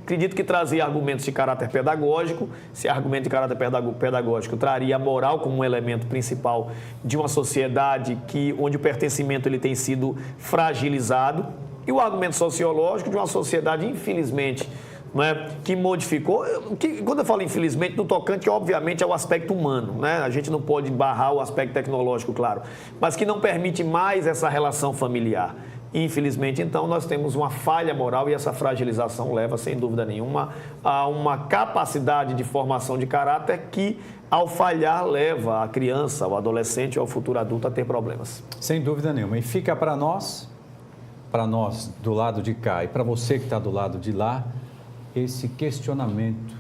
Acredito que trazia argumentos de caráter pedagógico. Se argumento de caráter pedagógico traria a moral como um elemento principal de uma sociedade onde o pertencimento ele tem sido fragilizado. E o argumento sociológico de uma sociedade, infelizmente, né, que modificou, quando eu falo infelizmente, no tocante, obviamente, é o aspecto humano, né? A gente não pode barrar o aspecto tecnológico, claro, mas que não permite mais essa relação familiar. Infelizmente, então, nós temos uma falha moral e essa fragilização leva, sem dúvida nenhuma, a uma capacidade de formação de caráter que, ao falhar, leva a criança, o adolescente ou o futuro adulto a ter problemas. Sem dúvida nenhuma. E fica para nós do lado de cá e para você que está do lado de lá, esse questionamento.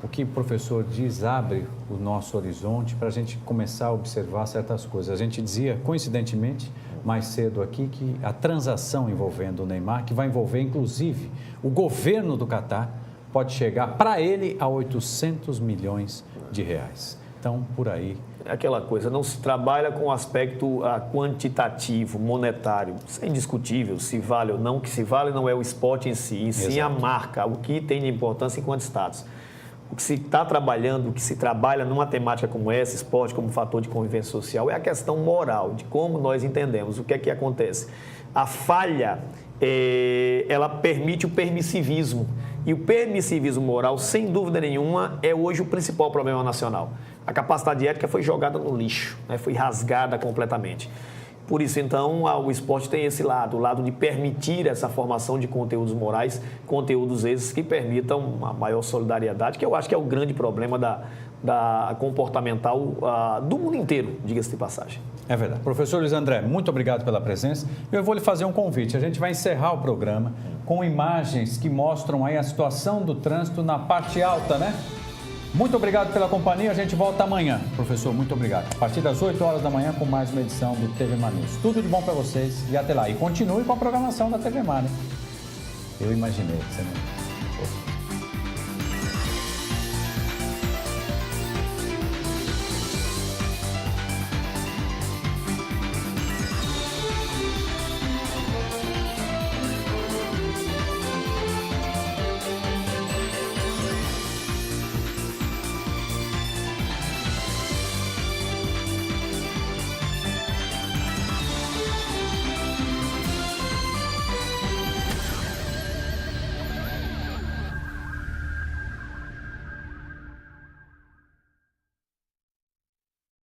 O que o professor diz abre o nosso horizonte para a gente começar a observar certas coisas. A gente dizia, coincidentemente, mais cedo aqui, que a transação envolvendo o Neymar, que vai envolver, inclusive, o governo do Catar, pode chegar para ele a 800 milhões de reais. Então, por aí... É aquela coisa, não se trabalha com o aspecto quantitativo, monetário. Isso é indiscutível, se vale ou não. O que se vale não é o esporte em si, e sim a marca, o que tem de importância enquanto status. o que se está trabalhando, o que se trabalha numa temática como essa, esporte como fator de convivência social, é a questão moral, de como nós entendemos, o que é que acontece. A falha, ela permite o permissivismo. E o permissivismo moral, sem dúvida nenhuma, é hoje o principal problema nacional. A capacidade ética foi jogada no lixo, né? Foi rasgada completamente. Por isso, então, o esporte tem esse lado, o lado de permitir essa formação de conteúdos morais, conteúdos esses que permitam uma maior solidariedade, que eu acho que é o grande problema da comportamental do mundo inteiro, diga-se de passagem. É verdade. Professor Luiz André, muito obrigado pela presença. Eu vou lhe fazer um convite. A gente vai encerrar o programa com imagens que mostram aí a situação do trânsito na parte alta, né? Muito obrigado pela companhia, a gente volta amanhã. Professor, muito obrigado. A partir das 8 horas da manhã com mais uma edição do TV Mar News. Tudo de bom para vocês e até lá. E continue com a programação da TV Mar, né? Eu imaginei que você não...